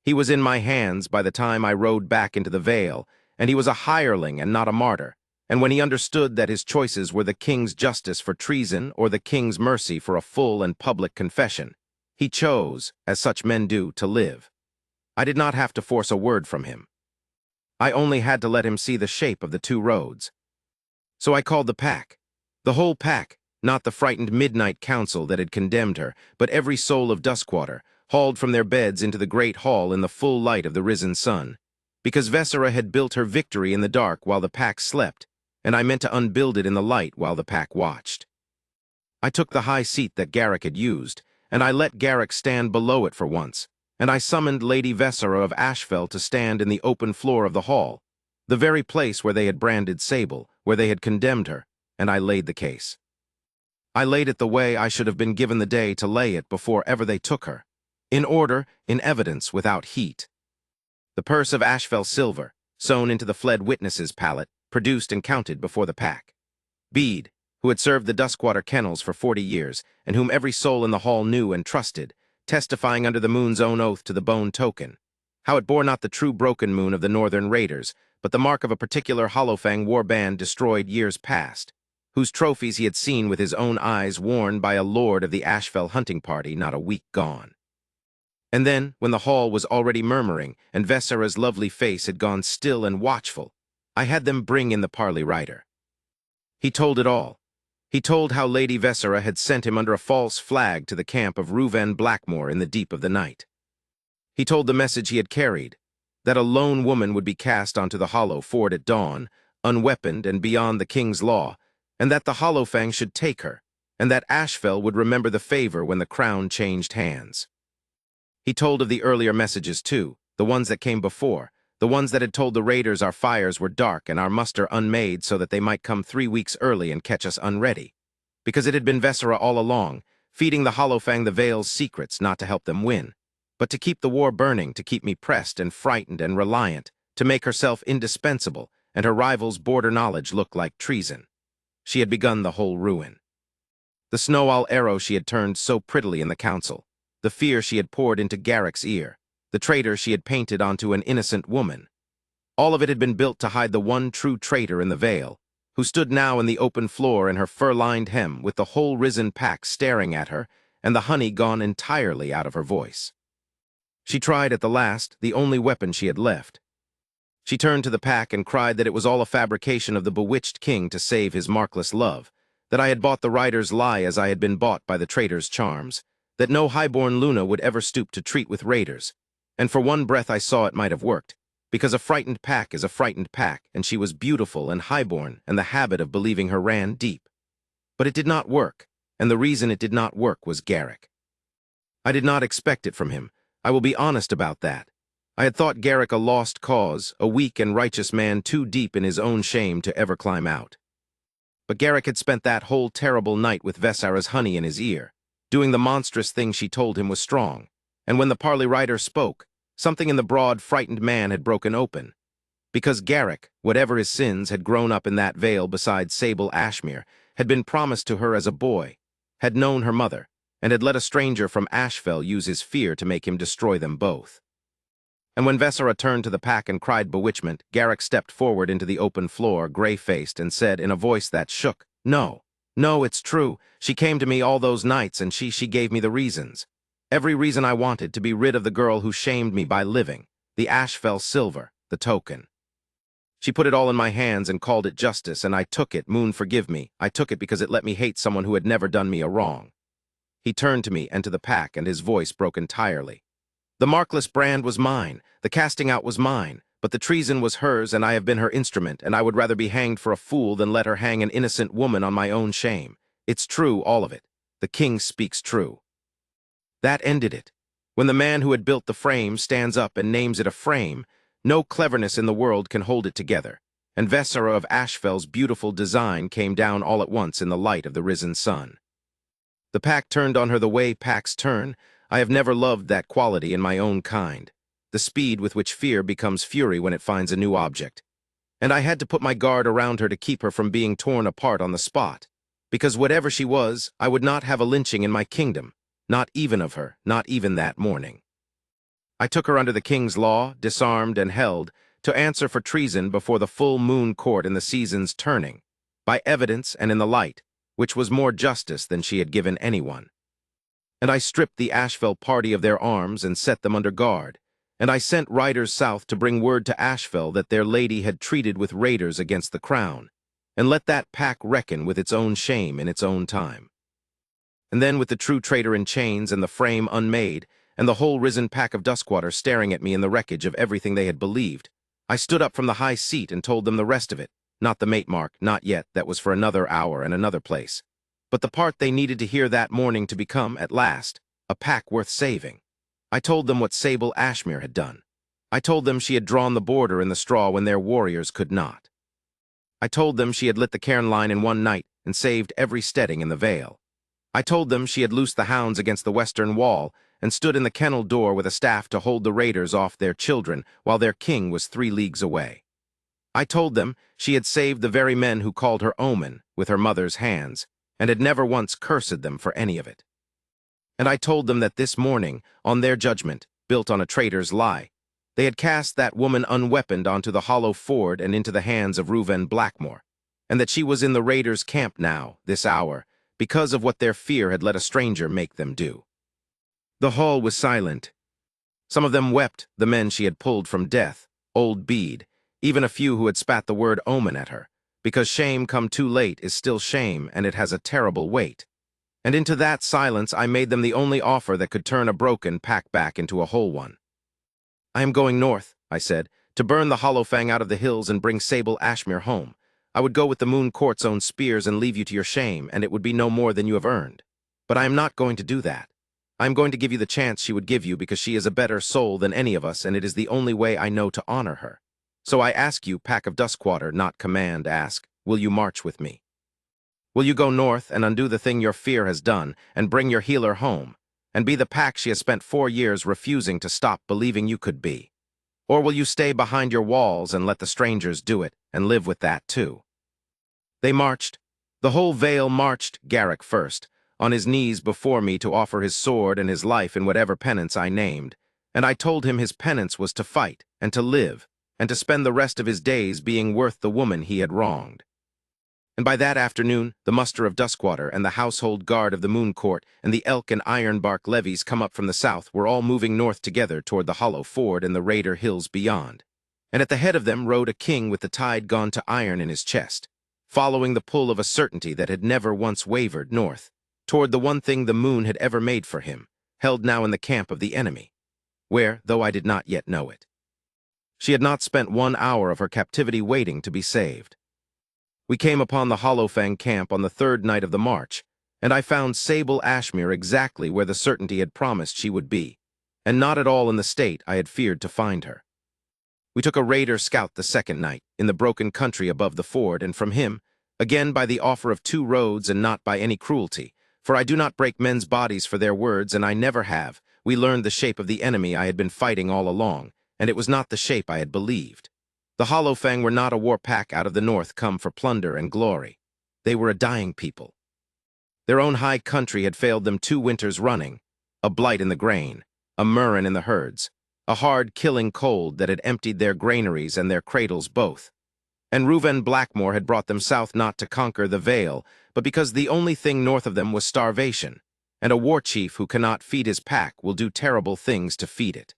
He was in my hands by the time I rode back into the Vale, and he was a hireling and not a martyr, and when he understood that his choices were the king's justice for treason or the king's mercy for a full and public confession, he chose, as such men do, to live. I did not have to force a word from him. I only had to let him see the shape of the 2 roads. So I called the pack. The whole pack, not the frightened midnight council that had condemned her, but every soul of Duskwater, hauled from their beds into the great hall in the full light of the risen sun, because Vesera had built her victory in the dark while the pack slept, and I meant to unbuild it in the light while the pack watched. I took the high seat that Garrick had used, and I let Garrick stand below it for once, and I summoned Lady Vesera of Ashfell to stand in the open floor of the hall, the very place where they had branded Sable, where they had condemned her, and I laid the case. I laid it the way I should have been given the day to lay it before ever they took her, in order, in evidence, without heat. The purse of Ashfell silver, sewn into the fled witness's pallet, produced and counted before the pack. Bede, who had served the Duskwater kennels for 40 years, and whom every soul in the hall knew and trusted, testifying under the moon's own oath to the bone token, how it bore not the true broken moon of the northern raiders, but the mark of a particular Hollowfang war band destroyed years past, whose trophies he had seen with his own eyes worn by a lord of the Ashfell hunting party not a week gone. And then, when the hall was already murmuring, and Vesera's lovely face had gone still and watchful, I had them bring in the parley rider. He told it all. He told how Lady Vesera had sent him under a false flag to the camp of Reuven Blackmore in the deep of the night. He told the message he had carried, that a lone woman would be cast onto the hollow ford at dawn, unweaponed and beyond the king's law, and that the Hollowfang should take her, and that Ashfell would remember the favor when the crown changed hands. He told of the earlier messages too, the ones that came before, the ones that had told the raiders our fires were dark and our muster unmade so that they might come 3 weeks early and catch us unready. Because it had been Vesera all along, feeding the Hollowfang the Vale's secrets not to help them win, but to keep the war burning, to keep me pressed and frightened and reliant, to make herself indispensable and her rival's border knowledge look like treason. She had begun the whole ruin. The snow-owl arrow she had turned so prettily in the council, the fear she had poured into Garrick's ear, the traitor she had painted onto an innocent woman. All of it had been built to hide the one true traitor in the Vale, who stood now in the open floor in her fur-lined hem with the whole risen pack staring at her and the honey gone entirely out of her voice. She tried at the last, the only weapon she had left. She turned to the pack and cried that it was all a fabrication of the bewitched king to save his markless love, that I had bought the rider's lie as I had been bought by the traitor's charms, that no highborn Luna would ever stoop to treat with raiders, and for one breath I saw it might have worked, because a frightened pack is a frightened pack, and she was beautiful and highborn, and the habit of believing her ran deep. But it did not work, and the reason it did not work was Garrick. I did not expect it from him. I will be honest about that. I had thought Garrick a lost cause, a weak and righteous man too deep in his own shame to ever climb out. But Garrick had spent that whole terrible night with Vesara's honey in his ear. Doing the monstrous thing she told him was strong, and when the parley writer spoke, something in the broad, frightened man had broken open. Because Garrick, whatever his sins, had grown up in that vale beside Sable Ashmere, had been promised to her as a boy, had known her mother, and had let a stranger from Ashfell use his fear to make him destroy them both. And when Vesara turned to the pack and cried bewitchment, Garrick stepped forward into the open floor, gray-faced, and said in a voice that shook, "No, no, it's true. She came to me all those nights, and she gave me the reasons. Every reason I wanted to be rid of the girl who shamed me by living, the Ashfell silver, the token. She put it all in my hands and called it justice, and I took it, Moon forgive me. I took it because it let me hate someone who had never done me a wrong." He turned to me and to the pack, and his voice broke entirely. "The markless brand was mine, the casting out was mine, but the treason was hers, and I have been her instrument, and I would rather be hanged for a fool than let her hang an innocent woman on my own shame. It's true, all of it. The king speaks true." That ended it. When the man who had built the frame stands up and names it a frame, no cleverness in the world can hold it together, and Vesara of Ashfell's beautiful design came down all at once in the light of the risen sun. The pack turned on her the way packs turn. I have never loved that quality in my own kind, the speed with which fear becomes fury when it finds a new object. And I had to put my guard around her to keep her from being torn apart on the spot, because whatever she was, I would not have a lynching in my kingdom, not even of her, not even that morning. I took her under the king's law, disarmed and held, to answer for treason before the full moon court in the season's turning, by evidence and in the light, which was more justice than she had given anyone. And I stripped the Ashfell party of their arms and set them under guard, and I sent riders south to bring word to Ashfell that their lady had treated with raiders against the crown, and let that pack reckon with its own shame in its own time. And then with the true traitor in chains and the frame unmade, and the whole risen pack of Duskwater staring at me in the wreckage of everything they had believed, I stood up from the high seat and told them the rest of it, not the mate mark, not yet, that was for another hour and another place, but the part they needed to hear that morning to become, at last, a pack worth saving. I told them what Sable Ashmere had done. I told them she had drawn the border in the straw when their warriors could not. I told them she had lit the cairn line in one night and saved every steading in the vale. I told them she had loosed the hounds against the western wall and stood in the kennel door with a staff to hold the raiders off their children while their king was 3 leagues away. I told them she had saved the very men who called her Omen with her mother's hands, and had never once cursed them for any of it. And I told them that this morning, on their judgment, built on a traitor's lie, they had cast that woman unweaponed onto the hollow ford and into the hands of Reuven Blackmore, and that she was in the raiders' camp now, this hour, because of what their fear had let a stranger make them do. The hall was silent. Some of them wept, the men she had pulled from death, old Bede, even a few who had spat the word omen at her, because shame come too late is still shame, and it has a terrible weight. And into that silence I made them the only offer that could turn a broken pack back into a whole one. "I am going north," I said, "to burn the Hollowfang out of the hills and bring Sable Ashmere home. I would go with the Moon Court's own spears and leave you to your shame, and it would be no more than you have earned. But I am not going to do that. I am going to give you the chance she would give you because she is a better soul than any of us, and it is the only way I know to honor her. So I ask you, pack of Duskwater, not command, ask, will you march with me? Will you go north and undo the thing your fear has done and bring your healer home, and be the pack she has spent 4 years refusing to stop believing you could be? Or will you stay behind your walls and let the strangers do it and live with that too?" They marched. The whole vale marched, Garrick first, on his knees before me to offer his sword and his life in whatever penance I named, and I told him his penance was to fight and to live, and to spend the rest of his days being worth the woman he had wronged. And by that afternoon, the muster of Duskwater and the household guard of the Moon Court and the elk and ironbark levies come up from the south were all moving north together toward the hollow ford and the raider hills beyond. And at the head of them rode a king with the tide gone to iron in his chest, following the pull of a certainty that had never once wavered north, toward the one thing the moon had ever made for him, held now in the camp of the enemy, where, though I did not yet know it, She had not spent 1 hour of her captivity waiting to be saved. We came upon the Hollowfang camp on the third night of the march, and I found Sable Ashmere exactly where the certainty had promised she would be, and not at all in the state I had feared to find her. We took a raider scout the second night, in the broken country above the ford, and from him, again by the offer of 2 roads and not by any cruelty, for I do not break men's bodies for their words, and I never have, we learned the shape of the enemy I had been fighting all along, and it was not the shape I had believed. The Hollowfang were not a war pack out of the north come for plunder and glory. They were a dying people. Their own high country had failed them 2 winters running, a blight in the grain, a murrain in the herds, a hard, killing cold that had emptied their granaries and their cradles both. And Reuven Blackmore had brought them south not to conquer the Vale, but because the only thing north of them was starvation, and a war chief who cannot feed his pack will do terrible things to feed it.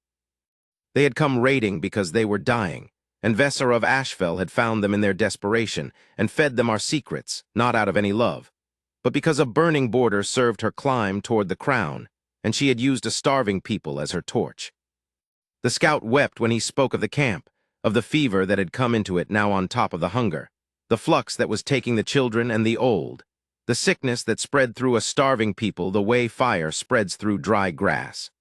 They had come raiding because they were dying, and Vesser of Ashfell had found them in their desperation and fed them our secrets, not out of any love, but because a burning border served her climb toward the crown, and she had used a starving people as her torch. The scout wept when he spoke of the camp, of the fever that had come into it now on top of the hunger, the flux that was taking the children and the old, the sickness that spread through a starving people the way fire spreads through dry grass.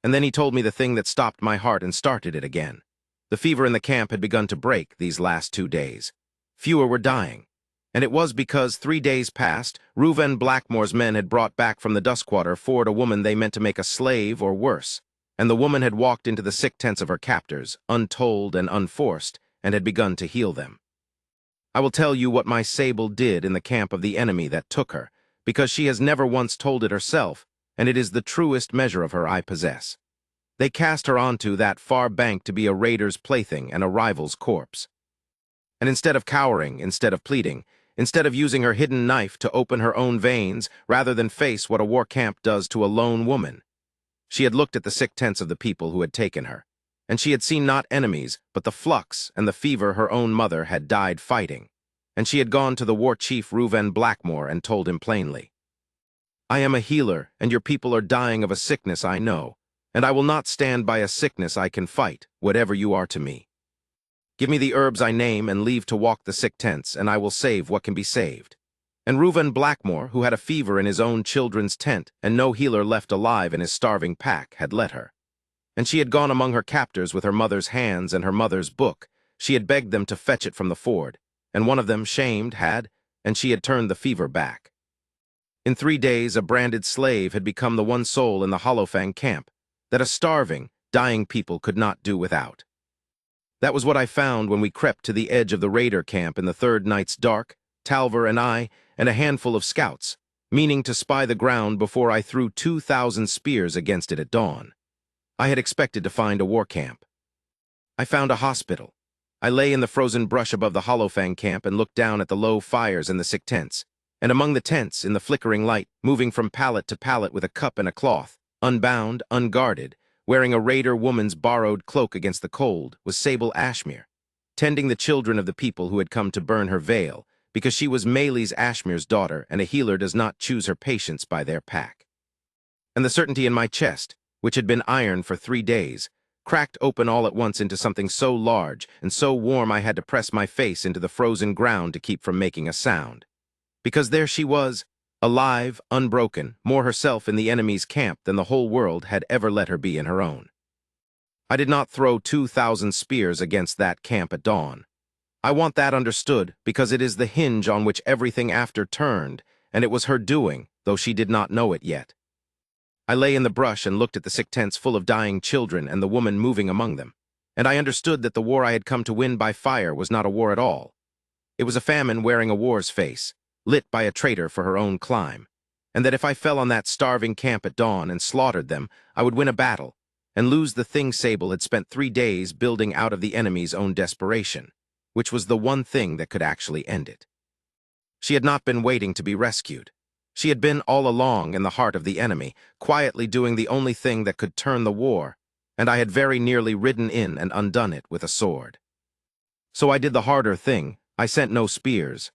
And then he told me the thing that stopped my heart and started it again. The fever in the camp had begun to break these last 2 days. Fewer were dying, and it was because 3 days past, Reuven Blackmore's men had brought back from the Duskwater ford a woman they meant to make a slave or worse, and the woman had walked into the sick tents of her captors, untold and unforced, and had begun to heal them. I will tell you what my Sable did in the camp of the enemy that took her, because she has never once told it herself, and it is the truest measure of her I possess. They cast her onto that far bank to be a raider's plaything and a rival's corpse. And instead of cowering, instead of pleading, instead of using her hidden knife to open her own veins rather than face what a war camp does to a lone woman, she had looked at the sick tents of the people who had taken her, and she had seen not enemies, but the flux and the fever her own mother had died fighting, and she had gone to the war chief Reuven Blackmore and told him plainly, "I am a healer, and your people are dying of a sickness I know, and I will not stand by a sickness I can fight, whatever you are to me. Give me the herbs I name and leave to walk the sick tents, and I will save what can be saved." And Reuven Blackmore, who had a fever in his own children's tent and no healer left alive in his starving pack, had let her. And she had gone among her captors with her mother's hands and her mother's book. She had begged them to fetch it from the ford, and one of them, shamed, and she had turned the fever back. In 3 days, a branded slave had become the one soul in the Hollowfang camp that a starving, dying people could not do without. That was what I found when we crept to the edge of the raider camp in the third night's dark, Talver and I, and a handful of scouts, meaning to spy the ground before I threw 2,000 spears against it at dawn. I had expected to find a war camp. I found a hospital. I lay in the frozen brush above the Hollowfang camp and looked down at the low fires in the sick tents, and among the tents, in the flickering light, moving from pallet to pallet with a cup and a cloth, unbound, unguarded, wearing a raider woman's borrowed cloak against the cold, was Sable Ashmere, tending the children of the people who had come to burn her veil, because she was Maelys Ashmere's daughter, and a healer does not choose her patients by their pack. And the certainty in my chest, which had been iron for 3 days, cracked open all at once into something so large and so warm I had to press my face into the frozen ground to keep from making a sound. Because there she was, alive, unbroken, more herself in the enemy's camp than the whole world had ever let her be in her own. I did not throw 2,000 spears against that camp at dawn. I want that understood, because it is the hinge on which everything after turned, and it was her doing, though she did not know it yet. I lay in the brush and looked at the sick tents full of dying children and the woman moving among them, and I understood that the war I had come to win by fire was not a war at all. It was a famine wearing a war's face, lit by a traitor for her own clime, and that if I fell on that starving camp at dawn and slaughtered them, I would win a battle, and lose the thing Sable had spent 3 days building out of the enemy's own desperation, which was the one thing that could actually end it. She had not been waiting to be rescued. She had been all along in the heart of the enemy, quietly doing the only thing that could turn the war, and I had very nearly ridden in and undone it with a sword. So I did the harder thing. I sent no spears.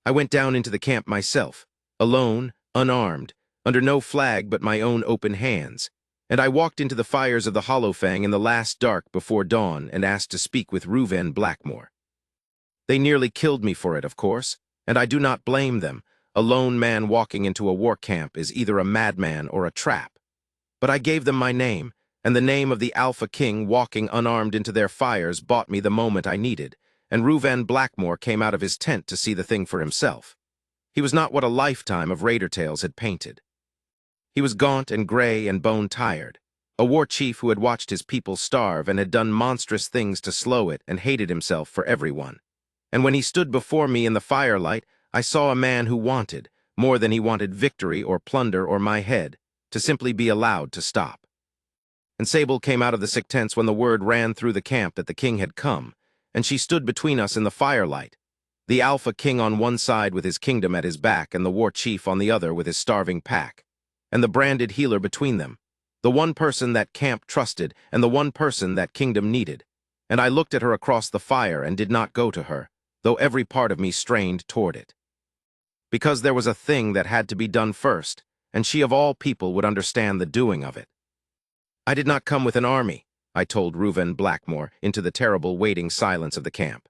I went down into the camp myself, alone, unarmed, under no flag but my own open hands, And I walked into the fires of the Hollowfang in the last dark before dawn and asked to speak with Reuven Blackmore. They nearly killed me for it, of course, and I do not blame them. A lone man walking into a war camp is either a madman or a trap. But I gave them my name, and the name of the Alpha King walking unarmed into their fires bought me the moment I needed, and Reuven Blackmore came out of his tent to see the thing for himself. He was not what a lifetime of raider tales had painted. He was gaunt and gray and bone-tired, a war chief who had watched his people starve and had done monstrous things to slow it and hated himself for everyone. And when he stood before me in the firelight, I saw a man who wanted, more than he wanted victory or plunder or my head, to simply be allowed to stop. And Sable came out of the sick tents when the word ran through the camp that the king had come, and she stood between us in the firelight, the Alpha King on one side with his kingdom at his back and the war chief on the other with his starving pack, and the branded healer between them, the one person that camp trusted and the one person that kingdom needed. And I looked at her across the fire and did not go to her, though every part of me strained toward it. Because there was a thing that had to be done first, and she of all people would understand the doing of it. I did not come with an army, I told Reuven Blackmore into the terrible waiting silence of the camp.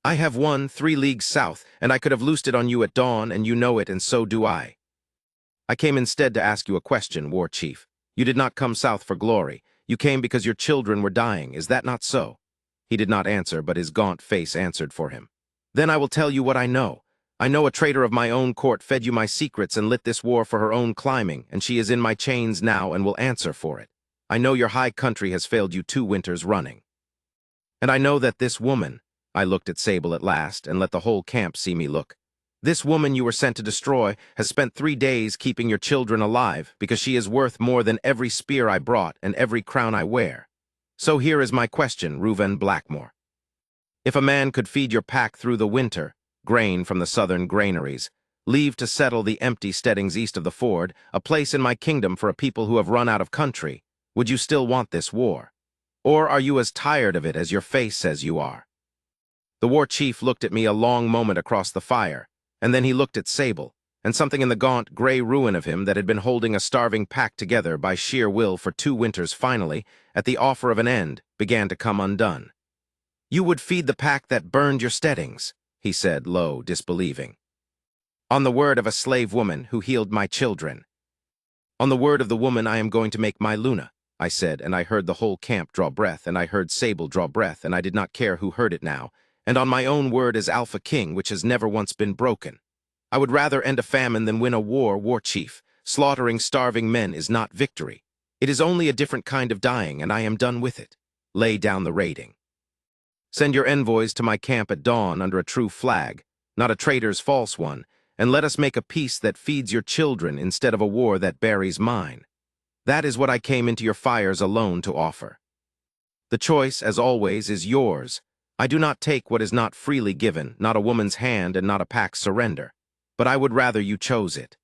I have one 3 leagues south, and I could have loosed it on you at dawn, and you know it, and so do I. I came instead to ask you a question, War Chief. You did not come south for glory. You came because your children were dying. Is that not so? He did not answer, but his gaunt face answered for him. Then I will tell you what I know. I know a traitor of my own court fed you my secrets and lit this war for her own climbing, and she is in my chains now and will answer for it. I know your high country has failed you 2 winters running. And I know that this woman, I looked at Sable at last and let the whole camp see me look. This woman you were sent to destroy has spent 3 days keeping your children alive because she is worth more than every spear I brought and every crown I wear. So here is my question, Reuven Blackmore. If a man could feed your pack through the winter, grain from the southern granaries, leave to settle the empty steadings east of the ford, a place in my kingdom for a people who have run out of country, would you still want this war? Or are you as tired of it as your face says you are? The war chief looked at me a long moment across the fire, and then he looked at Sable, and something in the gaunt, gray ruin of him that had been holding a starving pack together by sheer will for 2 winters finally, at the offer of an end, began to come undone. You would feed the pack that burned your steadings, he said, low, disbelieving. On the word of a slave woman who healed my children. On the word of the woman I am going to make my Luna, I said, and I heard the whole camp draw breath, and I heard Sable draw breath, and I did not care who heard it now, and on my own word as Alpha King, which has never once been broken. I would rather end a famine than win a war, War Chief. Slaughtering starving men is not victory. It is only a different kind of dying, and I am done with it. Lay down the raiding. Send your envoys to my camp at dawn under a true flag, not a traitor's false one, and let us make a peace that feeds your children instead of a war that buries mine. That is what I came into your fires alone to offer. The choice, as always, is yours. I do not take what is not freely given, not a woman's hand and not a pack's surrender, but I would rather you chose it.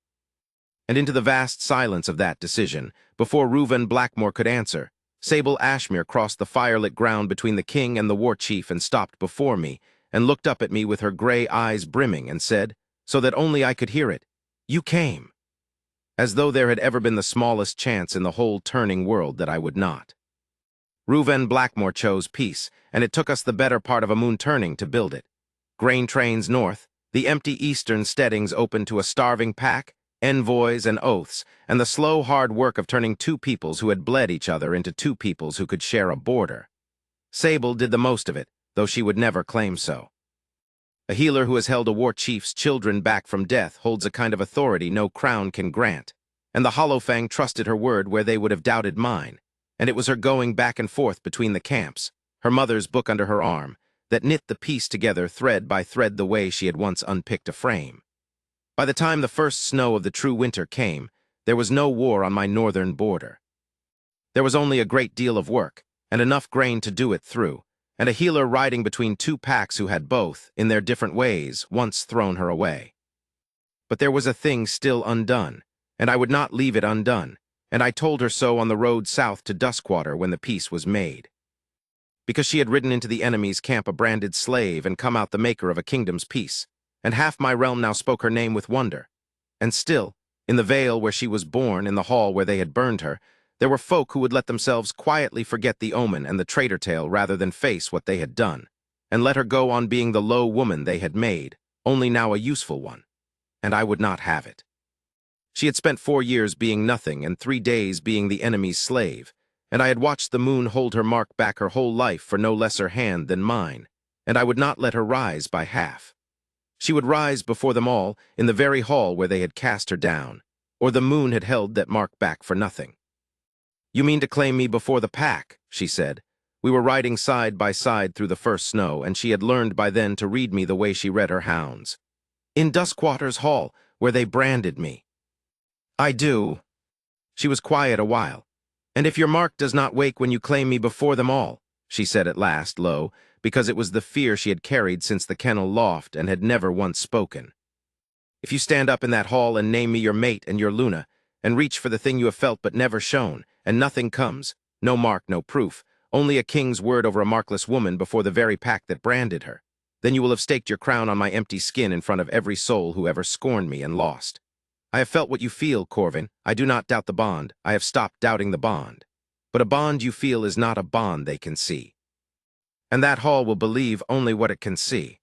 And into the vast silence of that decision, before Reuven Blackmore could answer, Sable Ashmere crossed the firelit ground between the king and the war chief and stopped before me, and looked up at me with her gray eyes brimming and said, so that only I could hear it, "You came." As though there had ever been the smallest chance in the whole turning world that I would not. Reuven Blackmore chose peace, and it took us the better part of a moon turning to build it. Grain trains north, the empty eastern steadings open to a starving pack, envoys and oaths, and the slow, hard work of turning 2 peoples who had bled each other into 2 peoples who could share a border. Sable did the most of it, though she would never claim so. A healer who has held a war chief's children back from death holds a kind of authority no crown can grant, and the Hollowfang trusted her word where they would have doubted mine, and it was her going back and forth between the camps, her mother's book under her arm, that knit the piece together thread by thread the way she had once unpicked a frame. By the time the first snow of the true winter came, there was no war on my northern border. There was only a great deal of work, and enough grain to do it through, and a healer riding between 2 packs who had both, in their different ways, once thrown her away. But there was a thing still undone, and I would not leave it undone, and I told her so on the road south to Duskwater when the peace was made. Because she had ridden into the enemy's camp a branded slave and come out the maker of a kingdom's peace, and half my realm now spoke her name with wonder. And still, in the vale where she was born, in the hall where they had burned her, There were folk who would let themselves quietly forget the omen and the traitor tale rather than face what they had done, and let her go on being the low woman they had made, only now a useful one. And I would not have it. She had spent 4 years being nothing and 3 days being the enemy's slave, and I had watched the moon hold her mark back her whole life for no lesser hand than mine, and I would not let her rise by half. She would rise before them all in the very hall where they had cast her down, or the moon had held that mark back for nothing. "You mean to claim me before the pack," she said. We were riding side by side through the first snow, and she had learned by then to read me the way she read her hounds. "In Duskwaters Hall, where they branded me." "I do." She was quiet a while. "And if your mark does not wake when you claim me before them all," she said at last, low, because it was the fear she had carried since the kennel loft and had never once spoken. "If you stand up in that hall and name me your mate and your Luna, and reach for the thing you have felt but never shown, and nothing comes, no mark, no proof, only a king's word over a markless woman before the very pack that branded her, then you will have staked your crown on my empty skin in front of every soul who ever scorned me and lost. I have felt what you feel, Corvin. I do not doubt the bond. I have stopped doubting the bond. But a bond you feel is not a bond they can see. And that hall will believe only what it can see."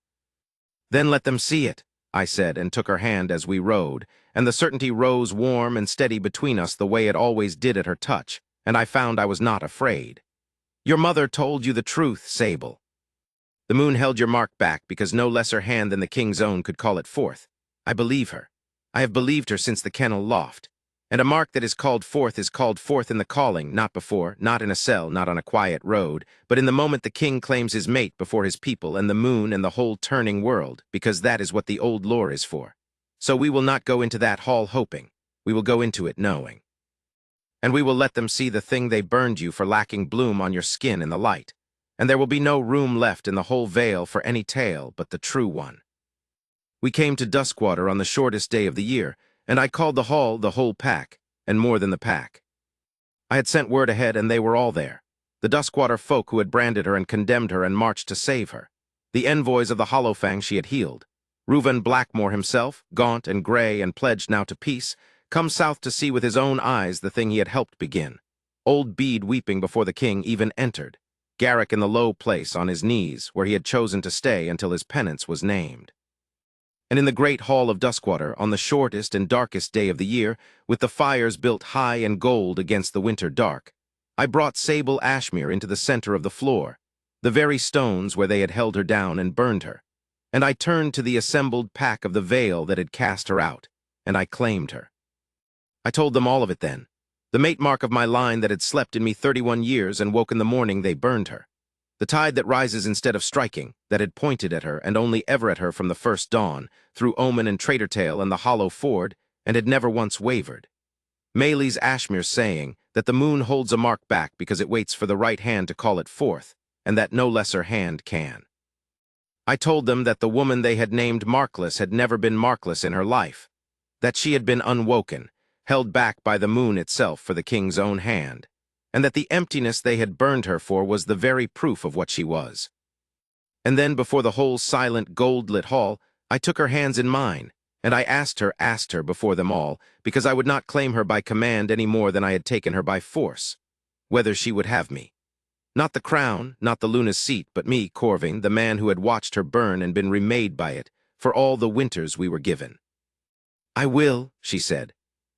"Then let them see it," I said, and took her hand as we rode, and the certainty rose warm and steady between us the way it always did at her touch, and I found I was not afraid. "Your mother told you the truth, Sable. The moon held your mark back because no lesser hand than the king's own could call it forth. I believe her. I have believed her since the kennel loft. And a mark that is called forth in the calling, not before, not in a cell, not on a quiet road, but in the moment the king claims his mate before his people and the moon and the whole turning world, because that is what the old lore is for. So we will not go into that hall hoping. We will go into it knowing. And we will let them see the thing they burned you for lacking bloom on your skin in the light. And there will be no room left in the whole vale for any tale but the true one." We came to Duskwater on the shortest day of the year, and I called the hall the whole pack, and more than the pack. I had sent word ahead, and they were all there. The Duskwater folk who had branded her and condemned her and marched to save her. The envoys of the Hollowfang she had healed. Reuven Blackmore himself, gaunt and gray and pledged now to peace, come south to see with his own eyes the thing he had helped begin. Old Bede weeping before the king even entered. Garrick in the low place on his knees, where he had chosen to stay until his penance was named. And in the great hall of Duskwater, on the shortest and darkest day of the year, with the fires built high and gold against the winter dark, I brought Sable Ashmere into the center of the floor, the very stones where they had held her down and burned her, and I turned to the assembled pack of the Vale that had cast her out, and I claimed her. I told them all of it then, the mate mark of my line that had slept in me 31 years and woke in the morning they burned her. The tide that rises instead of striking, that had pointed at her and only ever at her from the first dawn, through omen and traitor tale and the hollow ford, and had never once wavered. Maelie's Ashmere saying that the moon holds a mark back because it waits for the right hand to call it forth, and that no lesser hand can. I told them that the woman they had named Markless had never been markless in her life, that she had been unwoken, held back by the moon itself for the king's own hand, and that the emptiness they had burned her for was the very proof of what she was. And then, before the whole silent, gold-lit hall, I took her hands in mine, and I asked her before them all, because I would not claim her by command any more than I had taken her by force, whether she would have me. Not the crown, not the Luna's seat, but me, Corvin, the man who had watched her burn and been remade by it, for all the winters we were given. "I will," she said.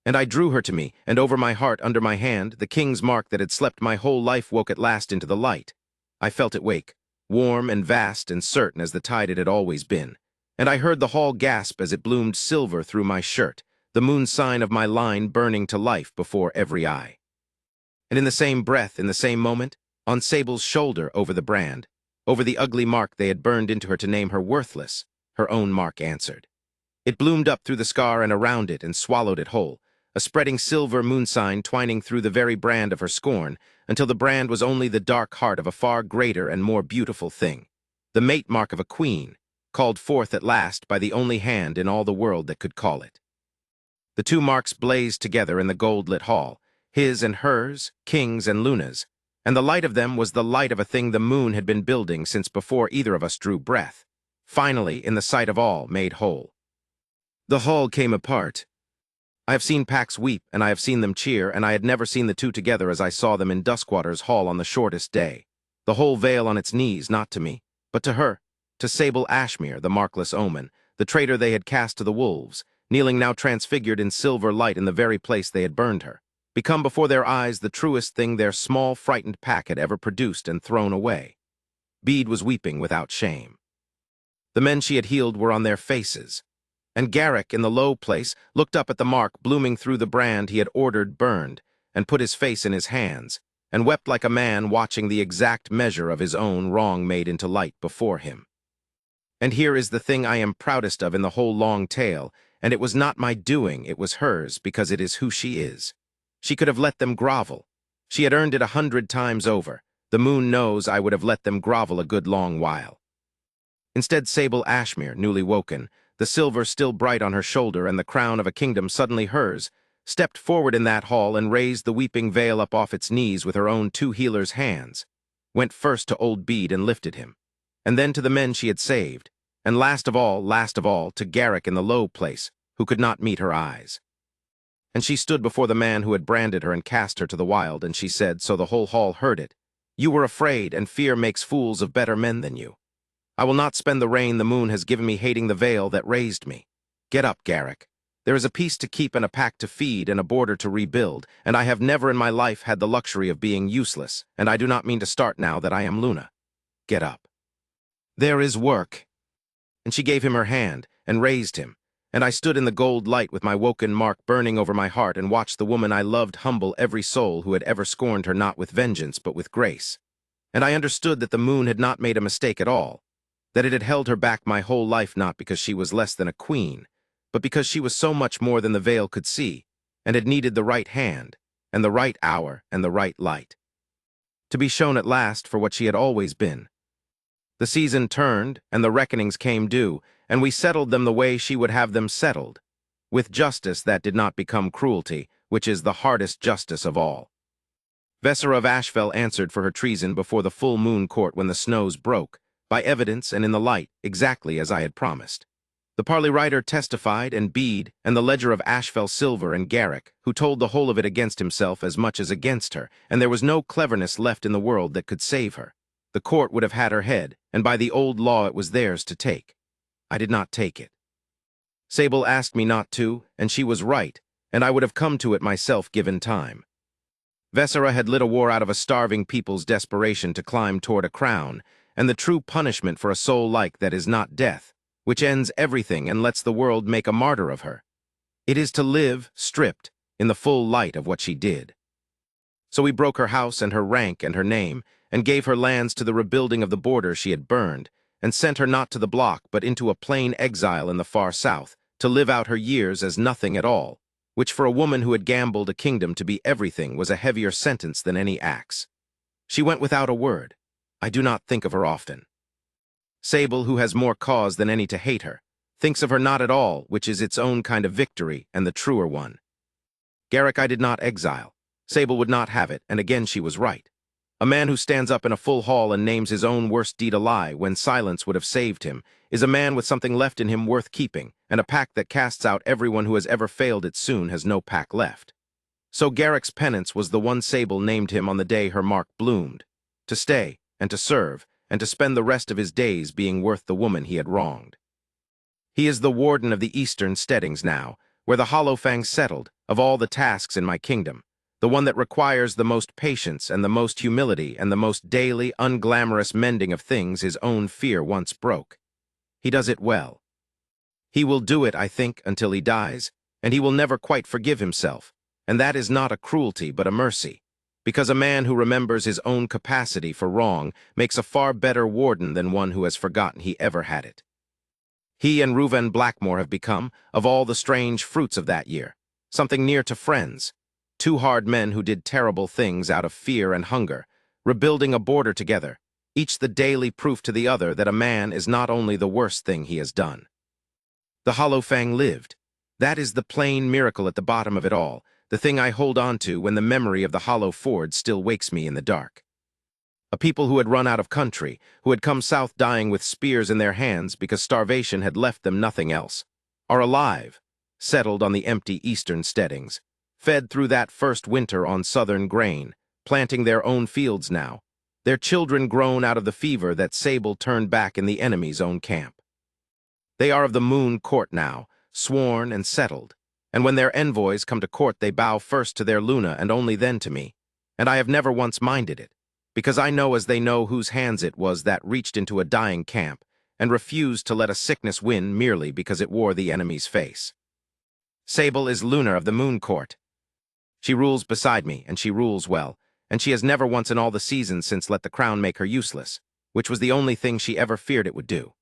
And I drew her to me, and over my heart, under my hand, the king's mark that had slept my whole life woke at last into the light. I felt it wake, warm and vast and certain as the tide it had always been. And I heard the hall gasp as it bloomed silver through my shirt, the moon sign of my line burning to life before every eye. And in the same breath, in the same moment, on Sable's shoulder over the brand, over the ugly mark they had burned into her to name her worthless, her own mark answered. It bloomed up through the scar and around it and swallowed it whole, a spreading silver moon sign twining through the very brand of her scorn, until the brand was only the dark heart of a far greater and more beautiful thing, the mate mark of a queen, called forth at last by the only hand in all the world that could call it. The two marks blazed together in the gold-lit hall, his and hers, King's and Luna's, and the light of them was the light of a thing the moon had been building since before either of us drew breath, finally, in the sight of all, made whole. The hall came apart. I have seen packs weep, and I have seen them cheer, and I had never seen the two together as I saw them in Duskwaters Hall on the shortest day. The whole vale on its knees, not to me, but to her, to Sable Ashmere, the markless omen, the traitor they had cast to the wolves, kneeling now transfigured in silver light in the very place they had burned her, become before their eyes the truest thing their small, frightened pack had ever produced and thrown away. Bede was weeping without shame. The men she had healed were on their faces, and Garrick, in the low place, looked up at the mark blooming through the brand he had ordered burned, and put his face in his hands, and wept like a man watching the exact measure of his own wrong made into light before him. And here is the thing I am proudest of in the whole long tale, and it was not my doing, it was hers, because it is who she is. She could have let them grovel. She had earned it 100 times over. The moon knows I would have let them grovel a good long while. Instead, Sable Ashmere, newly woken, the silver still bright on her shoulder and the crown of a kingdom suddenly hers, stepped forward in that hall and raised the weeping veil up off its knees with her own two healers' hands, went first to old Bede and lifted him, and then to the men she had saved, and last of all, to Garrick in the low place, who could not meet her eyes. And she stood before the man who had branded her and cast her to the wild, and she said, so the whole hall heard it, "You were afraid, and fear makes fools of better men than you. I will not spend the rain the moon has given me hating the veil that raised me. Get up, Garrick. There is a peace to keep and a pack to feed and a border to rebuild, and I have never in my life had the luxury of being useless, and I do not mean to start now that I am Luna. Get up. There is work." And she gave him her hand and raised him, and I stood in the gold light with my woken mark burning over my heart and watched the woman I loved humble every soul who had ever scorned her not with vengeance but with grace. And I understood that the moon had not made a mistake at all, that it had held her back my whole life not because she was less than a queen, but because she was so much more than the veil could see, and had needed the right hand, and the right hour, and the right light, to be shown at last for what she had always been. The season turned, and the reckonings came due, and we settled them the way she would have them settled, with justice that did not become cruelty, which is the hardest justice of all. Vessera of Ashfell answered for her treason before the full moon court when the snows broke, by evidence and in the light, exactly as I had promised. The parley writer testified, and Bede, and the ledger of Ashfell Silver and Garrick, who told the whole of it against himself as much as against her, and there was no cleverness left in the world that could save her. The court would have had her head, and by the old law it was theirs to take. I did not take it. Sable asked me not to, and she was right, and I would have come to it myself given time. Vessera had lit a war out of a starving people's desperation to climb toward a crown, and the true punishment for a soul like that is not death, which ends everything and lets the world make a martyr of her. It is to live, stripped, in the full light of what she did. So we broke her house and her rank and her name, and gave her lands to the rebuilding of the border she had burned, and sent her not to the block but into a plain exile in the far south, to live out her years as nothing at all, which for a woman who had gambled a kingdom to be everything was a heavier sentence than any axe. She went without a word. I do not think of her often. Sable, who has more cause than any to hate her, thinks of her not at all, which is its own kind of victory and the truer one. Garrick I did not exile. Sable would not have it, and again she was right. A man who stands up in a full hall and names his own worst deed a lie when silence would have saved him is a man with something left in him worth keeping, and a pack that casts out everyone who has ever failed it soon has no pack left. So Garrick's penance was the one Sable named him on the day her mark bloomed, to stay and to serve and to spend the rest of his days being worth the woman he had wronged. He is the warden of the eastern steadings now, where the Hollowfang settled, of all the tasks in my kingdom, the one that requires the most patience and the most humility and the most daily, unglamorous mending of things his own fear once broke. He does it well. He will do it, I think, until he dies, and he will never quite forgive himself, and that is not a cruelty but a mercy, because a man who remembers his own capacity for wrong makes a far better warden than one who has forgotten he ever had it. He and Reuven Blackmore have become, of all the strange fruits of that year, something near to friends, two hard men who did terrible things out of fear and hunger, rebuilding a border together, each the daily proof to the other that a man is not only the worst thing he has done. The Hollowfang lived. That is the plain miracle at the bottom of it all, the thing I hold on to when the memory of the Hollow Ford still wakes me in the dark. A people who had run out of country, who had come south dying with spears in their hands because starvation had left them nothing else, are alive, settled on the empty eastern steadings, fed through that first winter on southern grain, planting their own fields now, their children grown out of the fever that Sable turned back in the enemy's own camp. They are of the moon court now, sworn and settled, and when their envoys come to court they bow first to their Luna and only then to me, and I have never once minded it, because I know as they know whose hands it was that reached into a dying camp and refused to let a sickness win merely because it wore the enemy's face. Sable is Luna of the moon court. She rules beside me, and she rules well, and she has never once in all the seasons since let the crown make her useless, which was the only thing she ever feared it would do.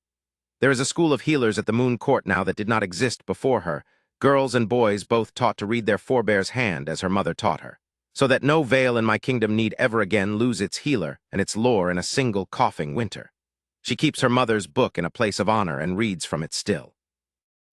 There is a school of healers at the moon court now that did not exist before her, girls and boys both taught to read their forebear's hand as her mother taught her, so that no vale in my kingdom need ever again lose its healer and its lore in a single coughing winter. She keeps her mother's book in a place of honor and reads from it still.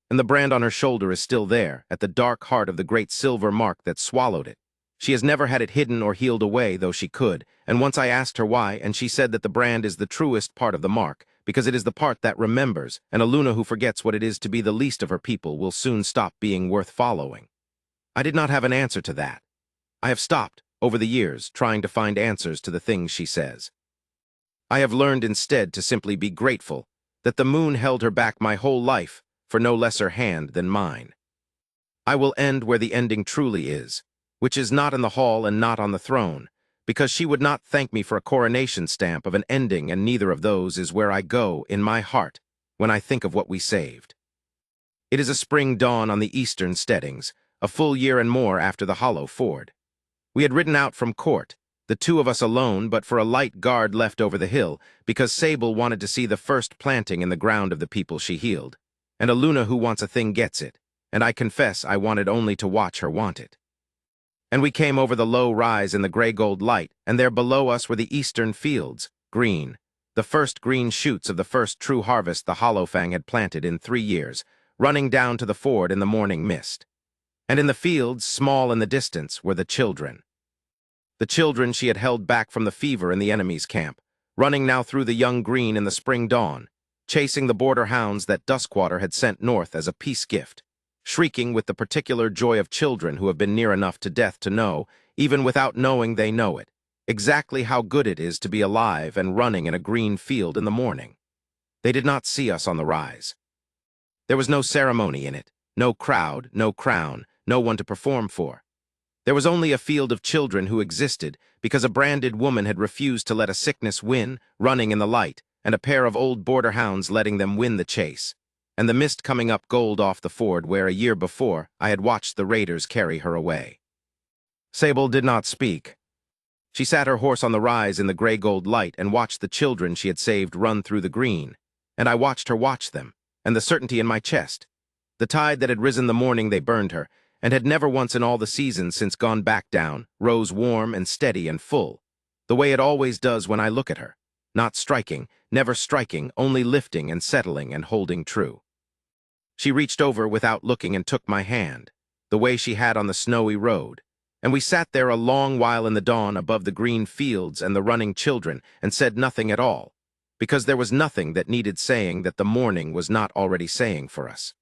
And the brand on her shoulder is still there, at the dark heart of the great silver mark that swallowed it. She has never had it hidden or healed away, though she could, and once I asked her why, and she said that the brand is the truest part of the mark, because it is the part that remembers, and a Luna who forgets what it is to be the least of her people will soon stop being worth following. I did not have an answer to that. I have stopped, over the years, trying to find answers to the things she says. I have learned instead to simply be grateful that the moon held her back my whole life for no lesser hand than mine. I will end where the ending truly is, which is not in the hall and not on the throne, because she would not thank me for a coronation stamp of an ending, and neither of those is where I go in my heart when I think of what we saved. It is a spring dawn on the eastern steadings, a full year and more after the hollow ford. We had ridden out from court, the two of us alone, but for a light guard left over the hill, because Sable wanted to see the first planting in the ground of the people she healed, and a Luna who wants a thing gets it, and I confess I wanted only to watch her want it. And we came over the low rise in the gray-gold light, and there below us were the eastern fields, green, the first green shoots of the first true harvest the Hollowfang had planted in 3 years, running down to the ford in the morning mist. And in the fields, small in the distance, were the children. The children she had held back from the fever in the enemy's camp, running now through the young green in the spring dawn, chasing the border hounds that Duskwater had sent north as a peace gift, shrieking with the particular joy of children who have been near enough to death to know, even without knowing they know it, exactly how good it is to be alive and running in a green field in the morning. They did not see us on the rise. There was no ceremony in it, no crowd, no crown, no one to perform for. There was only a field of children who existed because a branded woman had refused to let a sickness win, running in the light, and a pair of old border hounds letting them win the chase, and the mist coming up gold off the ford where a year before I had watched the raiders carry her away. Sable did not speak. She sat her horse on the rise in the gray-gold light and watched the children she had saved run through the green, and I watched her watch them, and the certainty in my chest. The tide that had risen the morning they burned her, and had never once in all the seasons since gone back down, rose warm and steady and full, the way it always does when I look at her, not striking, never striking, only lifting and settling and holding true. She reached over without looking and took my hand, the way she had on the snowy road, and we sat there a long while in the dawn above the green fields and the running children and said nothing at all, because there was nothing that needed saying that the morning was not already saying for us.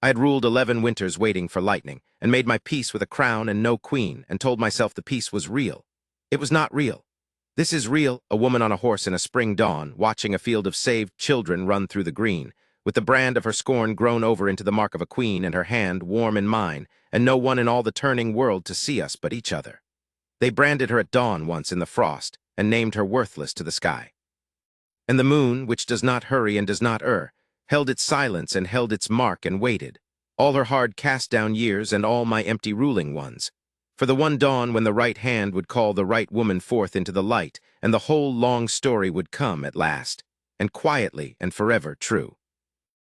I had ruled 11 winters waiting for lightning, and made my peace with a crown and no queen, and told myself the peace was real. It was not real. This is real, a woman on a horse in a spring dawn, watching a field of saved children run through the green, with the brand of her scorn grown over into the mark of a queen and her hand warm in mine, and no one in all the turning world to see us but each other. They branded her at dawn once in the frost, and named her worthless to the sky. And the moon, which does not hurry and does not err, held its silence and held its mark and waited, all her hard cast-down years and all my empty ruling ones, for the one dawn when the right hand would call the right woman forth into the light, and the whole long story would come at last, and quietly and forever true.